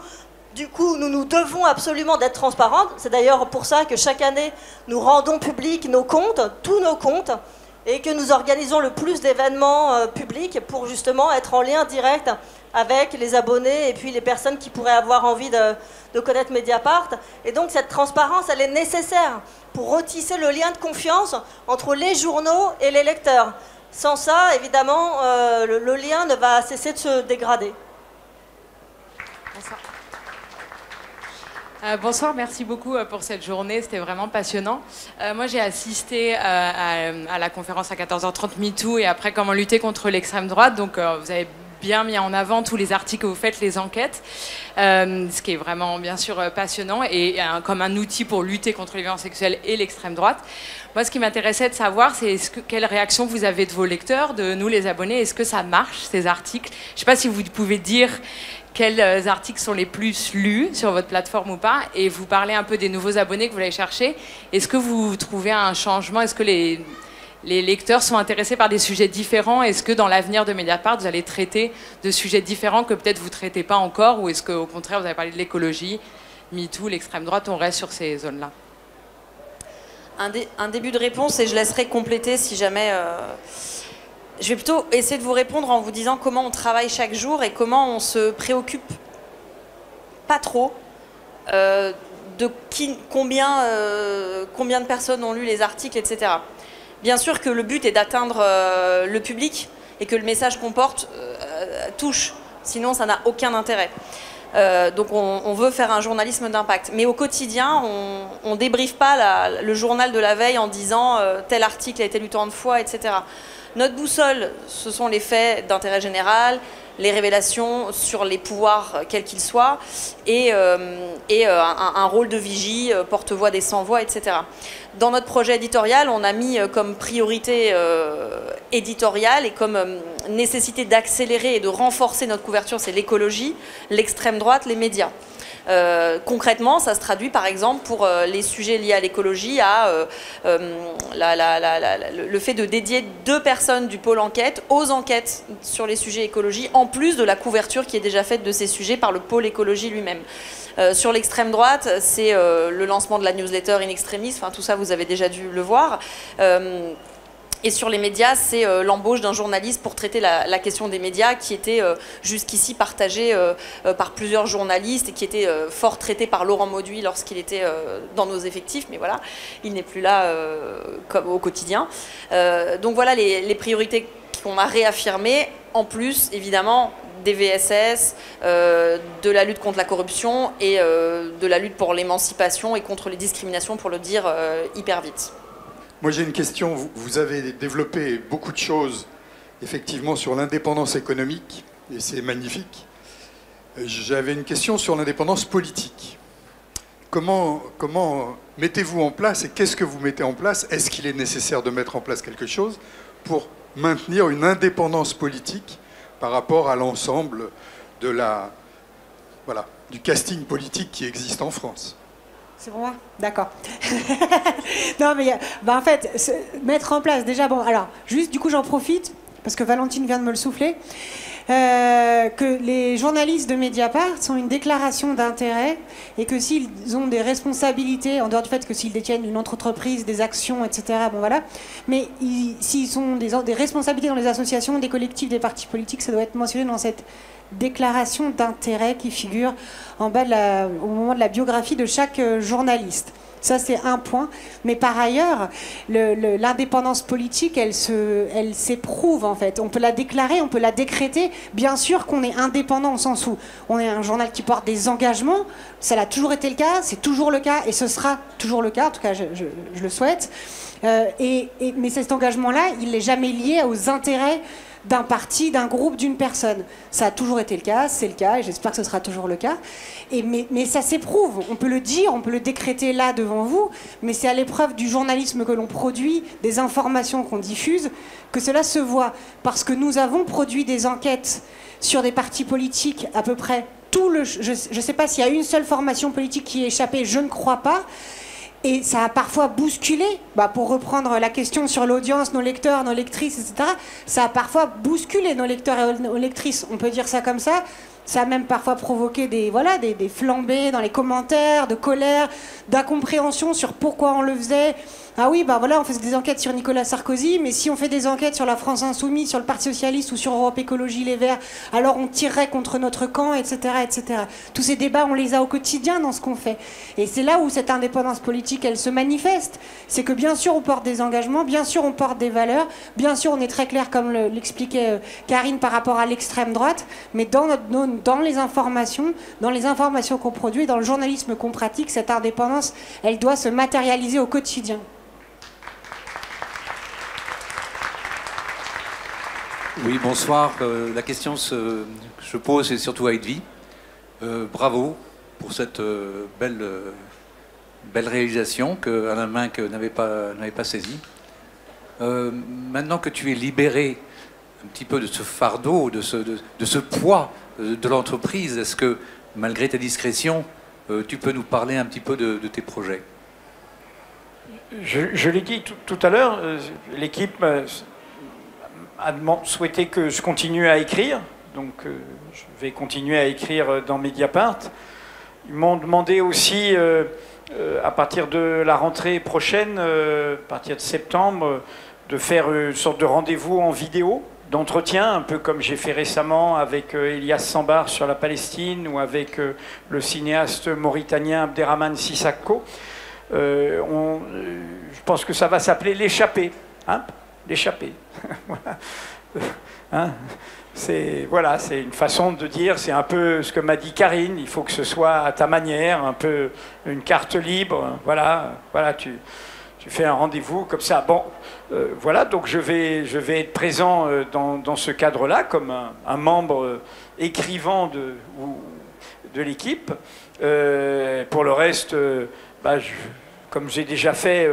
du coup, nous devons absolument d'être transparents. C'est d'ailleurs pour ça que chaque année, nous rendons publics nos comptes, tous nos comptes, et que nous organisons le plus d'événements publics pour justement être en lien direct avec les abonnés et puis les personnes qui pourraient avoir envie de connaître Mediapart. Et donc cette transparence, elle est nécessaire pour retisser le lien de confiance entre les journaux et les lecteurs. Sans ça, évidemment, le lien ne va cesser de se dégrader. Bonsoir. Bonsoir, merci beaucoup pour cette journée, c'était vraiment passionnant. Moi j'ai assisté à la conférence à 14h30 MeToo et après comment lutter contre l'extrême droite, donc vous avez bien mis en avant tous les articles que vous faites, les enquêtes, ce qui est vraiment bien sûr passionnant et comme un outil pour lutter contre les violences sexuelles et l'extrême droite. Moi, ce qui m'intéressait de savoir, c'est quelle réaction vous avez de vos lecteurs, de nous les abonnés. Est-ce que ça marche, ces articles? Je ne sais pas si vous pouvez dire quels articles sont les plus lus sur votre plateforme ou pas, et vous parlez un peu des nouveaux abonnés que vous allez chercher. Est-ce que vous trouvez un changement? Est-ce que les lecteurs sont intéressés par des sujets différents? Est-ce que dans l'avenir de Mediapart, vous allez traiter de sujets différents que peut-être vous ne traitez pas encore? Ou est-ce qu'au contraire, vous avez parlé de l'écologie, MeToo, l'extrême droite, on reste sur ces zones-là? Un début de réponse, et je laisserai compléter si jamais... Je vais plutôt essayer de vous répondre en vous disant comment on travaille chaque jour et comment on se préoccupe pas trop de combien de personnes ont lu les articles, etc. Bien sûr que le but est d'atteindre le public et que le message qu'on porte touche, sinon ça n'a aucun intérêt. Donc on veut faire un journalisme d'impact. Mais au quotidien, on ne débriefe pas le journal de la veille en disant tel article a été lu tant de fois, etc. Notre boussole, ce sont les faits d'intérêt général, les révélations sur les pouvoirs, quels qu'ils soient, et un rôle de vigie, porte-voix des sans-voix, etc. Dans notre projet éditorial, on a mis comme priorité éditoriale et comme nécessité d'accélérer et de renforcer notre couverture, c'est l'écologie, l'extrême droite, les médias. Concrètement, ça se traduit par exemple pour les sujets liés à l'écologie à le fait de dédier 2 personnes du pôle enquête aux enquêtes sur les sujets écologie, en plus de la couverture qui est déjà faite de ces sujets par le pôle écologie lui-même. Sur l'extrême droite, c'est le lancement de la newsletter In Extremis, enfin tout ça vous avez déjà dû le voir. Et sur les médias, c'est l'embauche d'un journaliste pour traiter la question des médias qui était jusqu'ici partagée par plusieurs journalistes et qui était fort traité par Laurent Mauduit lorsqu'il était dans nos effectifs, mais voilà, il n'est plus là comme au quotidien. Donc voilà les priorités qu'on a réaffirmées, en plus évidemment des VSS, de la lutte contre la corruption et de la lutte pour l'émancipation et contre les discriminations, pour le dire hyper vite. Moi j'ai une question, vous avez développé beaucoup de choses effectivement sur l'indépendance économique, et c'est magnifique. J'avais une question sur l'indépendance politique. Comment mettez-vous en place et qu'est-ce que vous mettez en place? Est-ce qu'il est nécessaire de mettre en place quelque chose pour maintenir une indépendance politique par rapport à l'ensemble de du casting politique qui existe en France? C'est pour moi? D'accord. Non, mais en fait, mettre en place, déjà, bon, alors, juste, du coup, j'en profite, parce que Valentine vient de me le souffler, que les journalistes de Mediapart sont une déclaration d'intérêt et que s'ils ont des responsabilités, en dehors du fait que s'ils détiennent une entreprise, des actions, etc., bon voilà, mais s'ils ont des responsabilités dans les associations, des collectifs, des partis politiques, ça doit être mentionné dans cette déclaration d'intérêt qui figure en bas au moment de la biographie de chaque journaliste. Ça, c'est un point. Mais par ailleurs, l'indépendance politique, elle s'éprouve, en fait. On peut la déclarer, on peut la décréter. Bien sûr qu'on est indépendant, au sens où on est un journal qui porte des engagements. Ça a toujours été le cas, c'est toujours le cas, et ce sera toujours le cas. En tout cas, je le souhaite. Mais cet engagement-là, il n'est jamais lié aux intérêts d'un parti, d'un groupe, d'une personne. Ça a toujours été le cas, c'est le cas, et j'espère que ce sera toujours le cas. Mais ça s'éprouve, on peut le dire, on peut le décréter là devant vous, mais c'est à l'épreuve du journalisme que l'on produit, des informations qu'on diffuse, que cela se voit. Parce que nous avons produit des enquêtes sur des partis politiques, à peu près je ne sais pas s'il y a une seule formation politique qui est échappée, je ne crois pas. Et ça a parfois bousculé, pour reprendre la question sur l'audience, nos lecteurs, nos lectrices, etc., ça a parfois bousculé nos lecteurs et nos lectrices, on peut dire ça comme ça. Ça a même parfois provoqué des flambées dans les commentaires, de colère, d'incompréhension sur pourquoi on le faisait. Ah oui, on faisait des enquêtes sur Nicolas Sarkozy, mais si on fait des enquêtes sur la France Insoumise, sur le Parti Socialiste ou sur Europe Écologie Les Verts, alors on tirerait contre notre camp, etc., etc. Tous ces débats, on les a au quotidien dans ce qu'on fait. Et c'est là où cette indépendance politique, elle se manifeste. C'est que bien sûr, on porte des engagements, bien sûr, on porte des valeurs, bien sûr, on est très clair, comme l'expliquait Karine, par rapport à l'extrême droite, mais dans les informations qu'on produit, dans le journalisme qu'on pratique, cette indépendance, elle doit se matérialiser au quotidien. Oui, bonsoir. La question que je pose est surtout à Edwy. Bravo pour cette belle réalisation que Alain Minck n'avait pas saisie. Maintenant que tu es libéré un petit peu de ce fardeau, de ce poids de l'entreprise, est-ce que, malgré ta discrétion, tu peux nous parler un petit peu de tes projets? Je l'ai dit tout à l'heure, l'équipe a souhaité que je continue à écrire, donc je vais continuer à écrire dans Mediapart. Ils m'ont demandé aussi, à partir de la rentrée prochaine, à partir de septembre, de faire une sorte de rendez-vous en vidéo, d'entretien, un peu comme j'ai fait récemment avec Elias Sambar sur la Palestine ou avec le cinéaste mauritanien Abderrahmane Sissako. Je pense que ça va s'appeler l'échappée. Hein, l'échappée. Voilà. Hein, c'est une façon de dire, c'est un peu ce que m'a dit Karine, il faut que ce soit à ta manière, un peu une carte libre. Voilà, tu fais un rendez-vous comme ça. Bon, voilà, donc je vais être présent dans ce cadre-là, comme un membre écrivant de l'équipe. Pour le reste, comme j'ai déjà fait,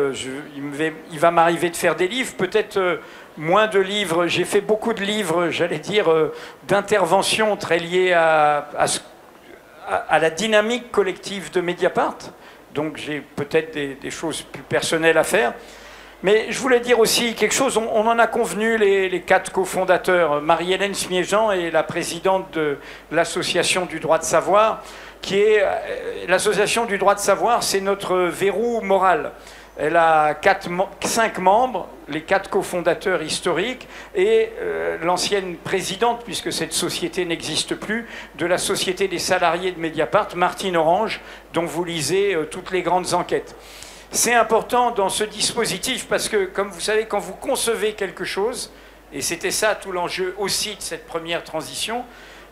il va m'arriver de faire des livres, peut-être moins de livres. J'ai fait beaucoup de livres, j'allais dire, d'intervention très liées à la dynamique collective de Mediapart. Donc j'ai peut-être des choses plus personnelles à faire. Mais je voulais dire aussi quelque chose, on en a convenu, les 4 cofondateurs. Marie-Hélène Smiéjean est la présidente de l'Association du droit de savoir, qui est l'association du droit de savoir, c'est notre verrou moral. Elle a 5 membres, les 4 cofondateurs historiques, et l'ancienne présidente, puisque cette société n'existe plus, de la Société des salariés de Mediapart, Martine Orange, dont vous lisez toutes les grandes enquêtes. C'est important dans ce dispositif parce que, comme vous savez, quand vous concevez quelque chose, et c'était ça tout l'enjeu aussi de cette première transition,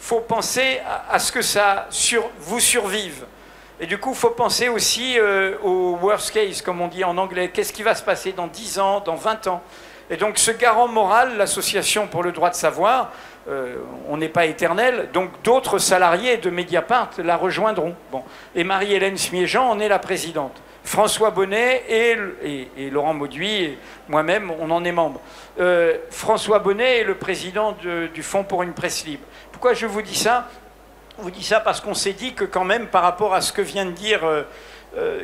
il faut penser à ce que ça vous survive. Et du coup, il faut penser aussi au worst case, comme on dit en anglais. Qu'est-ce qui va se passer dans 10 ans, dans 20 ans? Et donc, ce garant moral, l'Association pour le droit de savoir, on n'est pas éternel, donc d'autres salariés de Mediapart la rejoindront. Bon. Et Marie-Hélène Smiéjean en est la présidente. François Bonnet et Laurent Mauduit, et moi-même, on en est membre. François Bonnet est le président du Fonds pour une presse libre. Pourquoi je vous dis ça? Je vous dis ça parce qu'on s'est dit que quand même, par rapport à ce que vient de dire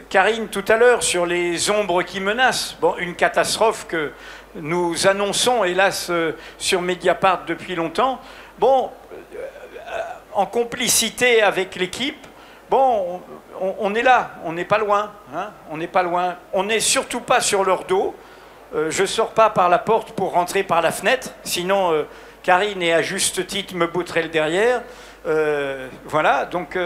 Karine tout à l'heure sur les ombres qui menacent, bon, une catastrophe que nous annonçons, hélas, sur Mediapart depuis longtemps, bon, en complicité avec l'équipe, bon, on est là, on n'est pas loin, hein, on n'est pas loin. On n'est surtout pas sur leur dos. Je ne sors pas par la porte pour rentrer par la fenêtre, sinon Karine, et à juste titre, me boutterait le derrière. Voilà, donc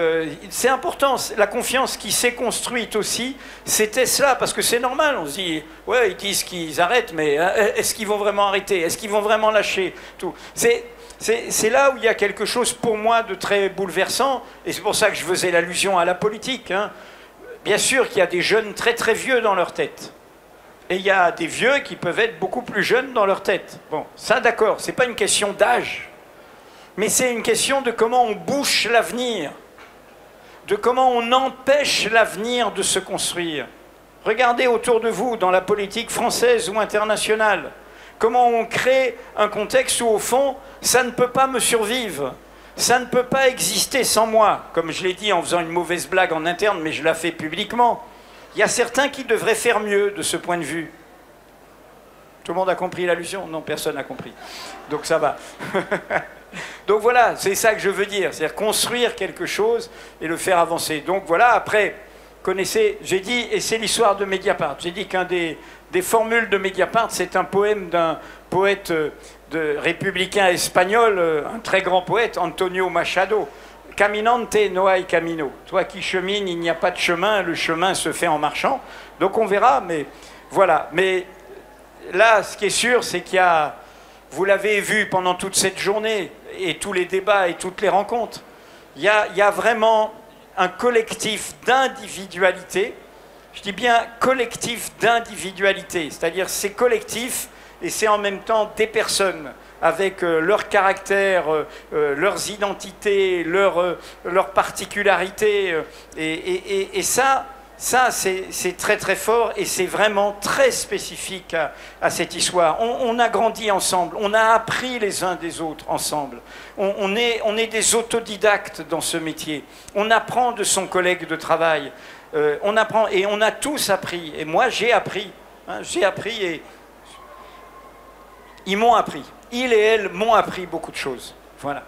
c'est important. La confiance qui s'est construite aussi, c'était cela, parce que c'est normal. On se dit, ouais, ils disent qu'ils arrêtent, mais est-ce qu'ils vont vraiment arrêter? Est-ce qu'ils vont vraiment lâcher tout? C'est là où il y a quelque chose pour moi de très bouleversant, et c'est pour ça que je faisais l'allusion à la politique. Hein. Bien sûr qu'il y a des jeunes très très vieux dans leur tête, et il y a des vieux qui peuvent être beaucoup plus jeunes dans leur tête. Bon, ça d'accord, c'est pas une question d'âge, mais c'est une question de comment on bouche l'avenir, de comment on empêche l'avenir de se construire. Regardez autour de vous, dans la politique française ou internationale, comment on crée un contexte où, au fond, ça ne peut pas me survivre. Ça ne peut pas exister sans moi. Comme je l'ai dit en faisant une mauvaise blague en interne, mais je la fais publiquement. Il y a certains qui devraient faire mieux de ce point de vue. Tout le monde a compris l'allusion? Non, personne n'a compris. Donc ça va. Donc voilà, c'est ça que je veux dire. C'est-à-dire construire quelque chose et le faire avancer. Donc voilà, après, connaissez, j'ai dit, et c'est l'histoire de Mediapart. J'ai dit qu'un des formules de Mediapart, c'est un poème d'un poète républicain espagnol, un très grand poète, Antonio Machado. Caminante no hay camino. Toi qui chemines, il n'y a pas de chemin, le chemin se fait en marchant. Donc on verra, mais voilà. Mais là, ce qui est sûr, c'est qu'il y a, vous l'avez vu pendant toute cette journée, et tous les débats et toutes les rencontres, il y a vraiment un collectif d'individualité. Je dis bien collectif d'individualité, c'est-à-dire c'est collectif et c'est en même temps des personnes avec leur caractère, leurs identités, leurs particularités. Et ça c'est très très fort et c'est vraiment très spécifique à cette histoire. On a grandi ensemble, on a appris les uns des autres ensemble. On est des autodidactes dans ce métier. On apprend de son collègue de travail. On apprend et on a tous appris. Et moi, j'ai appris. Hein, j'ai appris et ils m'ont appris. Ils et elles m'ont appris beaucoup de choses. Voilà.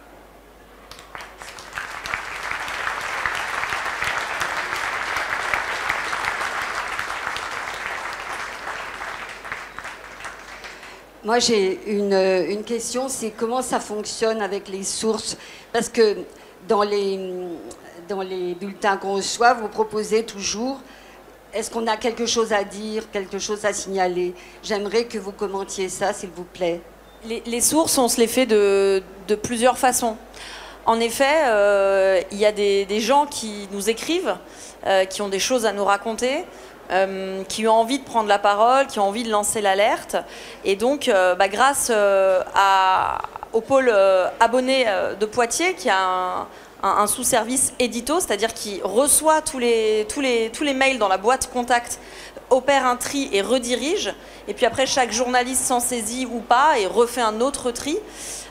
Moi, j'ai une question, c'est comment ça fonctionne avec les sources? Parce que dans les bulletins qu'on reçoit, vous proposez toujours, est-ce qu'on a quelque chose à dire, quelque chose à signaler? J'aimerais que vous commentiez ça, s'il vous plaît. Les sources, on se les fait de plusieurs façons. En effet, il y a des gens qui nous écrivent, qui ont des choses à nous raconter, qui ont envie de prendre la parole, qui ont envie de lancer l'alerte. Et donc, grâce au pôle abonné de Poitiers, qui a un sous-service édito, c'est-à-dire qui reçoit tous les mails dans la boîte contact, opère un tri et redirige. Et puis après, chaque journaliste s'en saisit ou pas et refait un autre tri.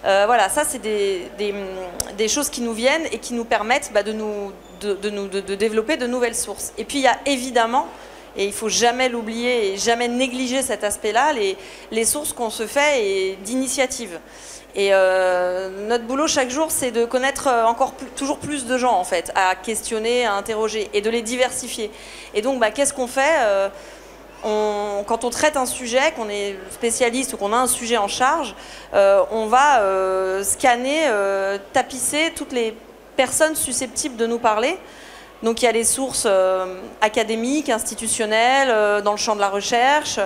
Voilà, ça, c'est des choses qui nous viennent et qui nous permettent de développer de nouvelles sources. Et puis, il y a évidemment, et il ne faut jamais l'oublier et jamais négliger cet aspect-là, les sources qu'on se fait et d'initiative. Et notre boulot chaque jour, c'est de connaître toujours plus de gens, en fait, à questionner, à interroger et de les diversifier. Et donc, qu'est-ce qu'on fait quand on traite un sujet, qu'on est spécialiste ou qu'on a un sujet en charge, on va scanner, tapisser toutes les personnes susceptibles de nous parler. Donc il y a les sources académiques, institutionnelles, dans le champ de la recherche.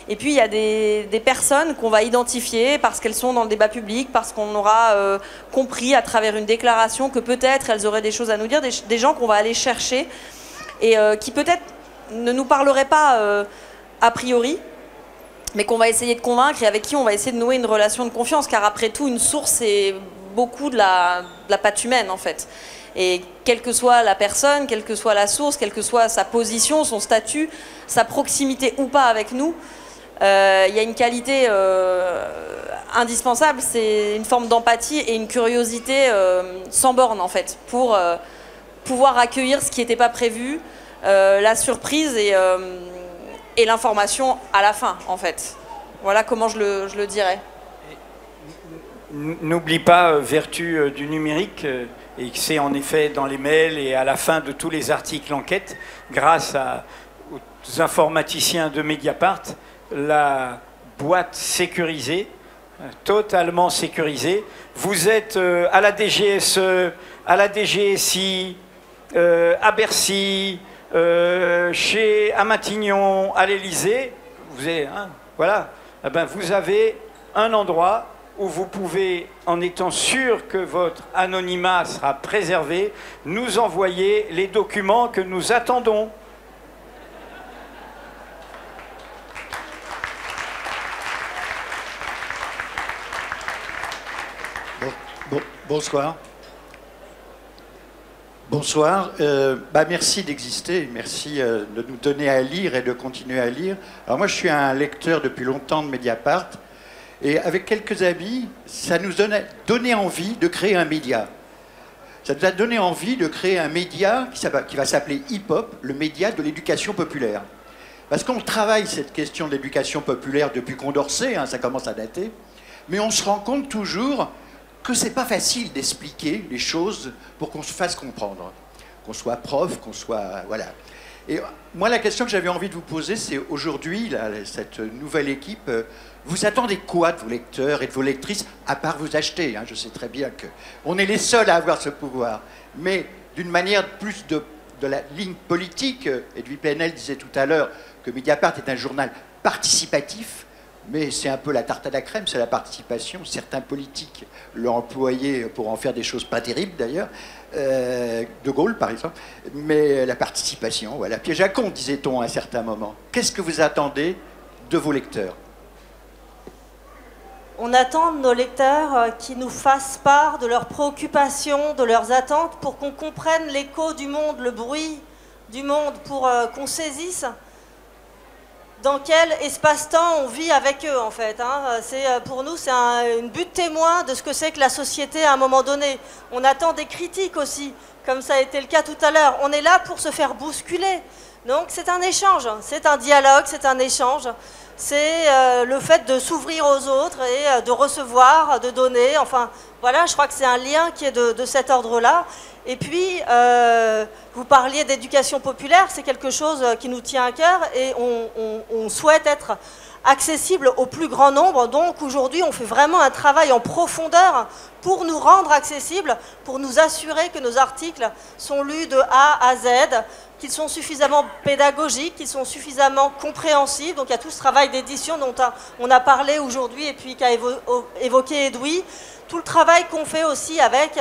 Et puis il y a des personnes qu'on va identifier parce qu'elles sont dans le débat public, parce qu'on aura compris à travers une déclaration que peut-être elles auraient des choses à nous dire, des gens qu'on va aller chercher et qui peut-être ne nous parleraient pas a priori, mais qu'on va essayer de convaincre et avec qui on va essayer de nouer une relation de confiance. Car après tout, une source, c'est beaucoup de la patte humaine en fait. Et quelle que soit la personne, quelle que soit la source, quelle que soit sa position, son statut, sa proximité ou pas avec nous, il y a une qualité indispensable, c'est une forme d'empathie et une curiosité sans borne en fait, pour pouvoir accueillir ce qui n'était pas prévu, la surprise et l'information à la fin en fait. Voilà comment je le dirais. N'oublie pas, vertu du numérique, et c'est en effet dans les mails et à la fin de tous les articles enquête, grâce aux informaticiens de Mediapart, la boîte sécurisée, totalement sécurisée. Vous êtes à la DGSE, à la DGSI, à Bercy, à Matignon, à l'Élysée. Voilà. Eh ben, vous avez un endroit où vous pouvez, en étant sûr que votre anonymat sera préservé, nous envoyer les documents que nous attendons. Bonsoir. Bonsoir. Merci d'exister, merci de nous donner à lire et de continuer à lire. Alors moi, je suis un lecteur depuis longtemps de Mediapart. Et avec quelques amis, ça nous a donné envie de créer un média. Ça nous a donné envie de créer un média qui va s'appeler Hip-Hop, le média de l'éducation populaire. Parce qu'on travaille cette question de l'éducation populaire depuis Condorcet, ça commence à dater, mais on se rend compte toujours que c'est pas facile d'expliquer les choses pour qu'on se fasse comprendre. Qu'on soit prof, qu'on soit... Voilà. Et moi, la question que j'avais envie de vous poser, c'est aujourd'hui, cette nouvelle équipe... Vous attendez quoi de vos lecteurs et de vos lectrices, à part vous acheter, je sais très bien qu'on est les seuls à avoir ce pouvoir. Mais d'une manière plus de la ligne politique, Edwy Plenel disait tout à l'heure que Mediapart est un journal participatif, mais c'est un peu la tarte à la crème, c'est la participation. Certains politiques l'ont employé pour en faire des choses pas terribles d'ailleurs, De Gaulle par exemple, mais la participation, voilà. Piège à con, disait-on à un certain moment. Qu'est-ce que vous attendez de vos lecteurs ? on attend de nos lecteurs qu'ils nous fassent part de leurs préoccupations, de leurs attentes, pour qu'on comprenne l'écho du monde, le bruit du monde, pour qu'on saisisse dans quel espace-temps on vit avec eux, en fait. Pour nous, c'est une but témoin de ce que c'est que la société à un moment donné. On attend des critiques aussi, comme ça a été le cas tout à l'heure. On est là pour se faire bousculer. Donc c'est un échange, c'est un dialogue, c'est un échange. C'est le fait de s'ouvrir aux autres et de recevoir, de donner. Enfin, voilà, je crois que c'est un lien qui est de cet ordre-là. Et puis, vous parliez d'éducation populaire, c'est quelque chose qui nous tient à cœur et on souhaite être accessible au plus grand nombre. Donc aujourd'hui, on fait vraiment un travail en profondeur pour nous rendre accessibles, pour nous assurer que nos articles sont lus de A à Z, qu'ils sont suffisamment pédagogiques, qu'ils sont suffisamment compréhensibles. Donc il y a tout ce travail d'édition dont on a parlé aujourd'hui et puis qu'a évoqué Edoui. Tout le travail qu'on fait aussi avec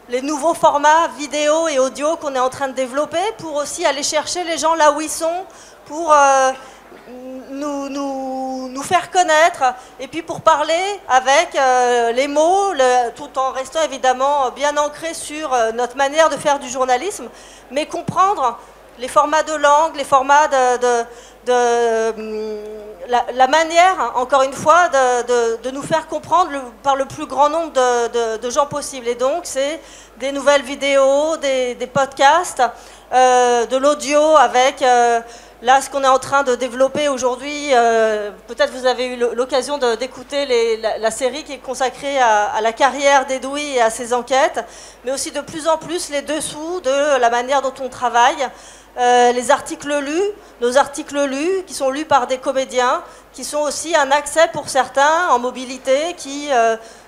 les nouveaux formats vidéo et audio qu'on est en train de développer pour aussi aller chercher les gens là où ils sont, pour nous faire connaître et puis pour parler avec les mots, tout en restant évidemment bien ancré sur notre manière de faire du journalisme, mais comprendre les formats de langue, les formats la manière, encore une fois, de nous faire comprendre par le plus grand nombre de gens possible. Et donc, c'est des nouvelles vidéos, des podcasts, de l'audio avec... Là, ce qu'on est en train de développer aujourd'hui, peut-être vous avez eu l'occasion d'écouter la série qui est consacrée à la carrière d'Edoui et à ses enquêtes, mais aussi de plus en plus les dessous de la manière dont on travaille, les articles lus, nos articles lus, qui sont lus par des comédiens, qui sont aussi un accès pour certains en mobilité, qui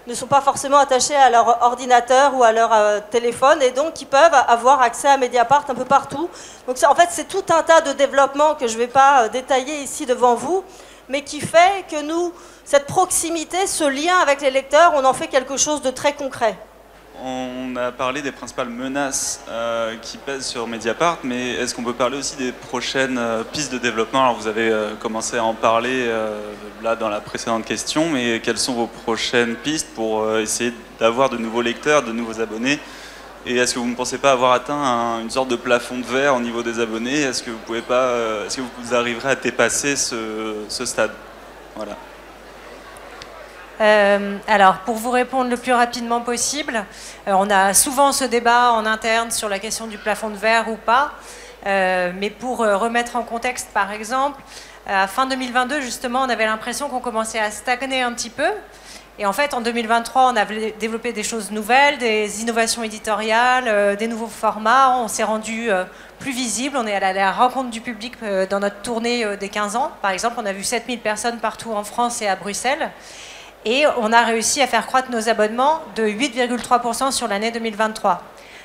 ne sont pas forcément attachés à leur ordinateur ou à leur téléphone, et donc qui peuvent avoir accès à Mediapart un peu partout. Donc en fait, c'est tout un tas de développements que je ne vais pas détailler ici devant vous, mais qui fait que nous, cette proximité, ce lien avec les lecteurs, on en fait quelque chose de très concret. On a parlé des principales menaces qui pèsent sur Mediapart, mais est-ce qu'on peut parler aussi des prochaines pistes de développement? Alors vous avez commencé à en parler là dans la précédente question, mais quelles sont vos prochaines pistes pour essayer d'avoir de nouveaux lecteurs, de nouveaux abonnés? Et est-ce que vous ne pensez pas avoir atteint une sorte de plafond de verre au niveau des abonnés? Est-ce que vous pouvez pas, est-ce que vous arriverez à dépasser ce stade? Voilà. Alors, pour vous répondre le plus rapidement possible, on a souvent ce débat en interne sur la question du plafond de verre ou pas, mais pour remettre en contexte, par exemple, à fin 2022, justement, on avait l'impression qu'on commençait à stagner un petit peu. Et en fait, en 2023, on a développé des choses nouvelles, des innovations éditoriales, des nouveaux formats. On s'est rendu plus visible. On est allé à la rencontre du public dans notre tournée des 15 ans. Par exemple, on a vu 7000 personnes partout en France et à Bruxelles. Et on a réussi à faire croître nos abonnements de 8,3% sur l'année 2023.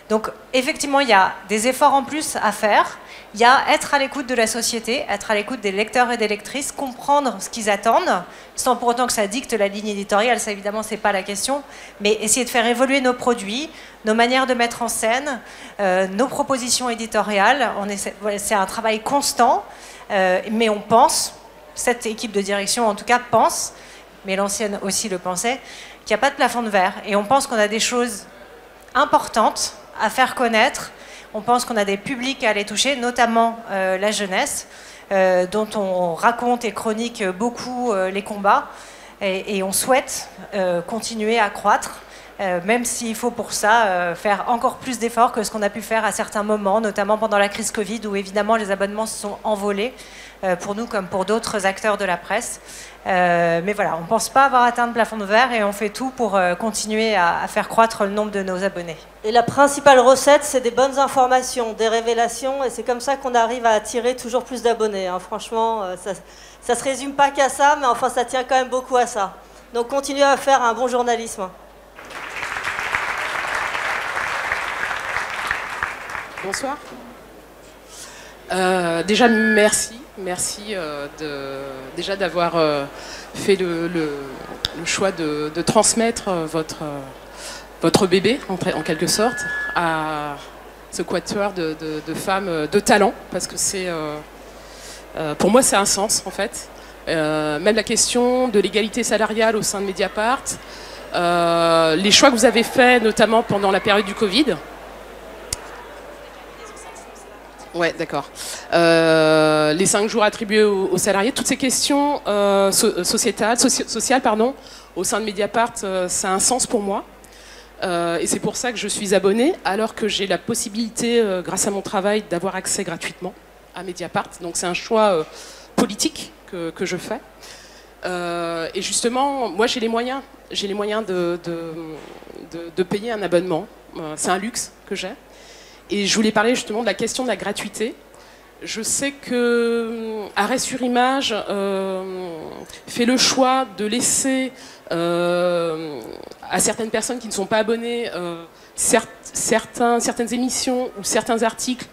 Donc effectivement, il y a des efforts en plus à faire. Il y a être à l'écoute de la société, être à l'écoute des lecteurs et des lectrices, comprendre ce qu'ils attendent, sans pour autant que ça dicte la ligne éditoriale, ça évidemment, c'est pas la question, mais essayer de faire évoluer nos produits, nos manières de mettre en scène, nos propositions éditoriales. C'est un travail constant, mais on pense, cette équipe de direction en tout cas pense, mais l'ancienne aussi le pensait, qu'il n'y a pas de plafond de verre. Et on pense qu'on a des choses importantes à faire connaître. On pense qu'on a des publics à aller toucher, notamment la jeunesse, dont on raconte et chronique beaucoup les combats. Et on souhaite continuer à croître, même s'il faut pour ça faire encore plus d'efforts que ce qu'on a pu faire à certains moments, notamment pendant la crise Covid, où évidemment les abonnements se sont envolés, pour nous comme pour d'autres acteurs de la presse. Mais voilà, on ne pense pas avoir atteint le plafond de verre et on fait tout pour continuer à faire croître le nombre de nos abonnés. Et la principale recette, c'est des bonnes informations, des révélations, et c'est comme ça qu'on arrive à attirer toujours plus d'abonnés. Hein. Franchement, ça ne se résume pas qu'à ça, mais enfin, ça tient quand même beaucoup à ça. Donc, continuez à faire un bon journalisme. Bonsoir. Déjà, merci. Merci déjà d'avoir fait le choix de transmettre votre bébé, en quelque sorte, à ce quatuor de femmes de talent, parce que c'est, pour moi, c'est un sens, en fait. même la question de l'égalité salariale au sein de Mediapart, les choix que vous avez faits, notamment pendant la période du Covid. Ouais, d'accord. Les 5 jours attribués aux salariés, toutes ces questions sociales, au sein de Mediapart, ça a un sens pour moi. Et c'est pour ça que je suis abonnée, alors que j'ai la possibilité, grâce à mon travail, d'avoir accès gratuitement à Mediapart. Donc c'est un choix politique que je fais. Et justement, moi j'ai les moyens. J'ai les moyens de payer un abonnement. C'est un luxe que j'ai. Et je voulais parler justement de la question de la gratuité. Je sais que Arrêt sur Image fait le choix de laisser à certaines personnes qui ne sont pas abonnées certaines émissions ou certains articles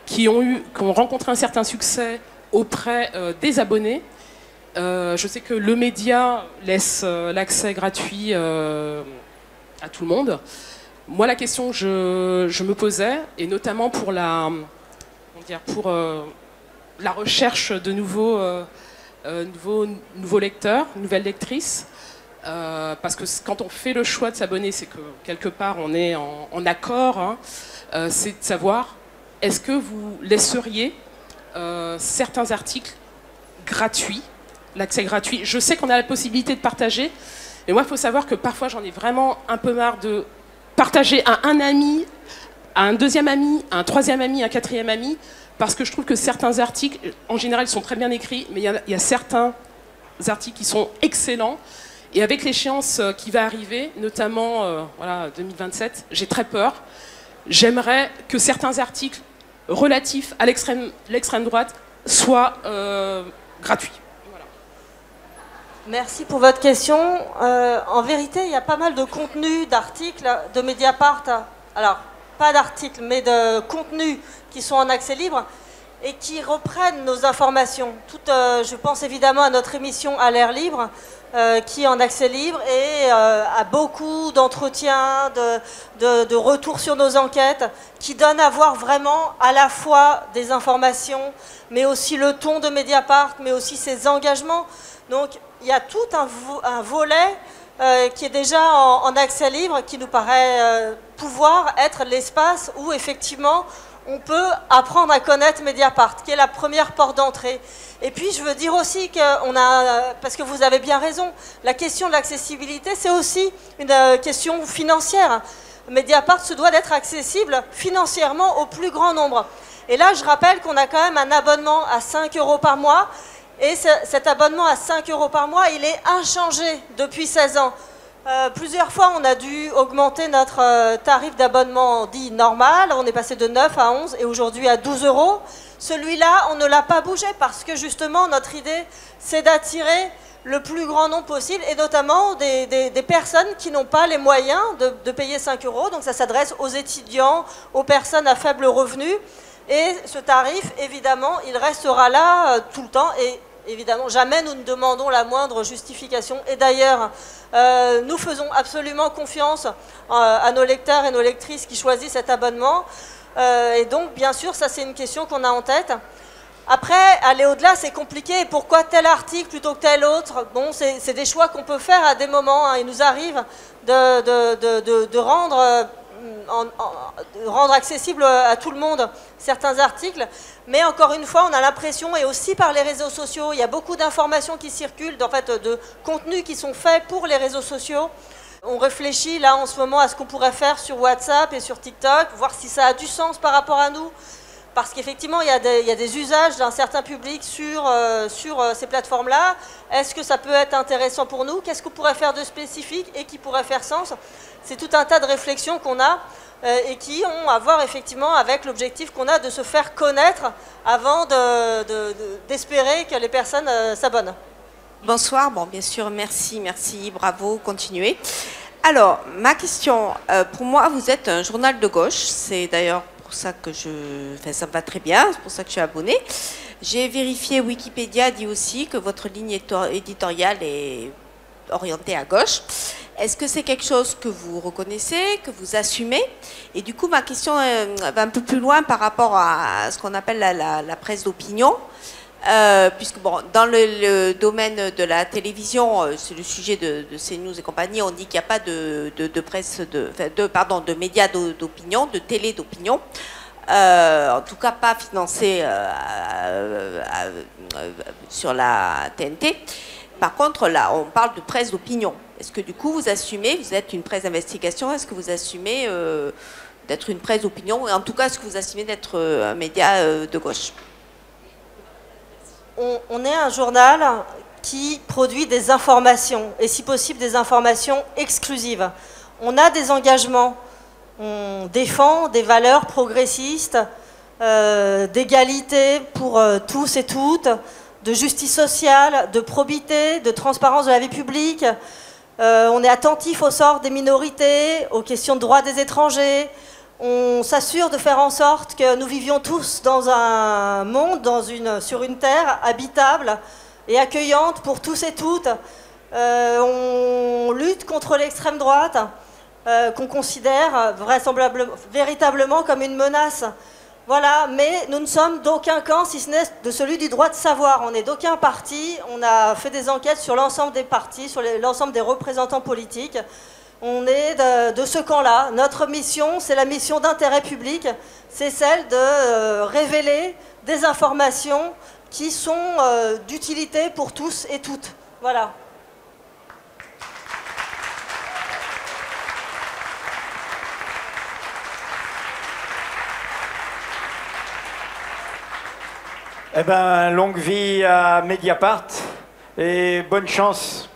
qui ont rencontré un certain succès auprès des abonnés. Je sais que le média laisse l'accès gratuit à tout le monde. Moi, la question que je me posais, et notamment pour la recherche de nouveaux lecteurs, nouvelles lectrices, parce que quand on fait le choix de s'abonner, c'est que quelque part on est en accord, hein, c'est de savoir, est-ce que vous laisseriez certains articles gratuits, l'accès gratuit. Je sais qu'on a la possibilité de partager, mais moi il faut savoir que parfois j'en ai vraiment un peu marre de partager à un ami, à un deuxième ami, à un troisième ami, à un quatrième ami, parce que je trouve que certains articles, en général, ils sont très bien écrits, mais il y a certains articles qui sont excellents. Et avec l'échéance qui va arriver, notamment 2027, j'ai très peur. J'aimerais que certains articles relatifs à l'extrême droite soient gratuits. Merci pour votre question. En vérité, il y a pas mal de contenus, d'articles de Mediapart. Alors, pas d'articles, mais de contenus qui sont en accès libre et qui reprennent nos informations. Je pense évidemment à notre émission À l'air libre, qui est en accès libre et à beaucoup d'entretiens, de retours sur nos enquêtes, qui donnent à voir vraiment à la fois des informations, mais aussi le ton de Mediapart, mais aussi ses engagements. Donc, il y a tout un volet qui est déjà en accès libre, qui nous paraît pouvoir être l'espace où effectivement on peut apprendre à connaître Mediapart, qui est la première porte d'entrée. Et puis je veux dire aussi parce que vous avez bien raison, la question de l'accessibilité, c'est aussi une question financière. Mediapart se doit d'être accessible financièrement au plus grand nombre. Et là, je rappelle qu'on a quand même un abonnement à 5 € par mois. Et cet abonnement à 5 € par mois, il est inchangé depuis 16 ans. Plusieurs fois, on a dû augmenter notre tarif d'abonnement dit normal. On est passé de 9 à 11 et aujourd'hui à 12 €. Celui-là, on ne l'a pas bougé parce que justement, notre idée, c'est d'attirer le plus grand nombre possible et notamment des personnes qui n'ont pas les moyens de payer 5 €. Donc ça s'adresse aux étudiants, aux personnes à faible revenu. Et ce tarif, évidemment, il restera là tout le temps. Et évidemment, jamais nous ne demandons la moindre justification. Et d'ailleurs, nous faisons absolument confiance à nos lecteurs et nos lectrices qui choisissent cet abonnement. Et donc, bien sûr, ça c'est une question qu'on a en tête. Après, aller au-delà, c'est compliqué. Pourquoi tel article plutôt que tel autre? Bon, c'est des choix qu'on peut faire à des moments. Hein. Il nous arrive de rendre accessible à tout le monde certains articles, mais encore une fois, on a l'impression, et aussi par les réseaux sociaux, il y a beaucoup d'informations qui circulent, en fait, de contenus qui sont faits pour les réseaux sociaux. On réfléchit là en ce moment à ce qu'on pourrait faire sur WhatsApp et sur TikTok, voir si ça a du sens par rapport à nous, parce qu'effectivement, il y a des usages d'un certain public sur ces plateformes-là. Est-ce que ça peut être intéressant pour nous? Qu'est-ce qu'on pourrait faire de spécifique et qui pourrait faire sens? C'est tout un tas de réflexions qu'on a et qui ont à voir effectivement avec l'objectif qu'on a de se faire connaître avant d'espérer que les personnes s'abonnent. Bonsoir, bon bien sûr, merci, bravo, continuez. Alors, ma question, pour moi, vous êtes un journal de gauche, c'est d'ailleurs pour ça que ça me va très bien, c'est pour ça que je suis abonnée. J'ai vérifié, Wikipédia dit aussi que votre ligne éditoriale est orientée à gauche. Est-ce que c'est quelque chose que vous reconnaissez, que vous assumez? Et du coup, ma question va un peu plus loin par rapport à ce qu'on appelle la presse d'opinion. puisque bon, dans le domaine de la télévision, c'est le sujet de CNews et compagnie, on dit qu'il n'y a pas de presse, de médias d'opinion, de télé d'opinion. En tout cas pas financé sur la TNT. Par contre, là, on parle de presse d'opinion. Est-ce que du coup, vous assumez, vous êtes une presse d'investigation, est-ce que vous assumez d'être une presse d'opinion? Et en tout cas, est-ce que vous assumez d'être un média de gauche? On est un journal qui produit des informations, et si possible des informations exclusives. On a des engagements, on défend des valeurs progressistes, d'égalité pour tous et toutes, de justice sociale, de probité, de transparence de la vie publique. On est attentif au sort des minorités, aux questions de droits des étrangers. On s'assure de faire en sorte que nous vivions tous dans un monde, sur une terre habitable et accueillante pour tous et toutes. On lutte contre l'extrême droite, qu'on considère véritablement comme une menace. Voilà, mais nous ne sommes d'aucun camp, si ce n'est de celui du droit de savoir. On n'est d'aucun parti. On a fait des enquêtes sur l'ensemble des partis, sur l'ensemble des représentants politiques. On est de ce camp-là. Notre mission, c'est la mission d'intérêt public. C'est celle de révéler des informations qui sont d'utilité pour tous et toutes. Voilà. Eh bien, longue vie à Mediapart et bonne chance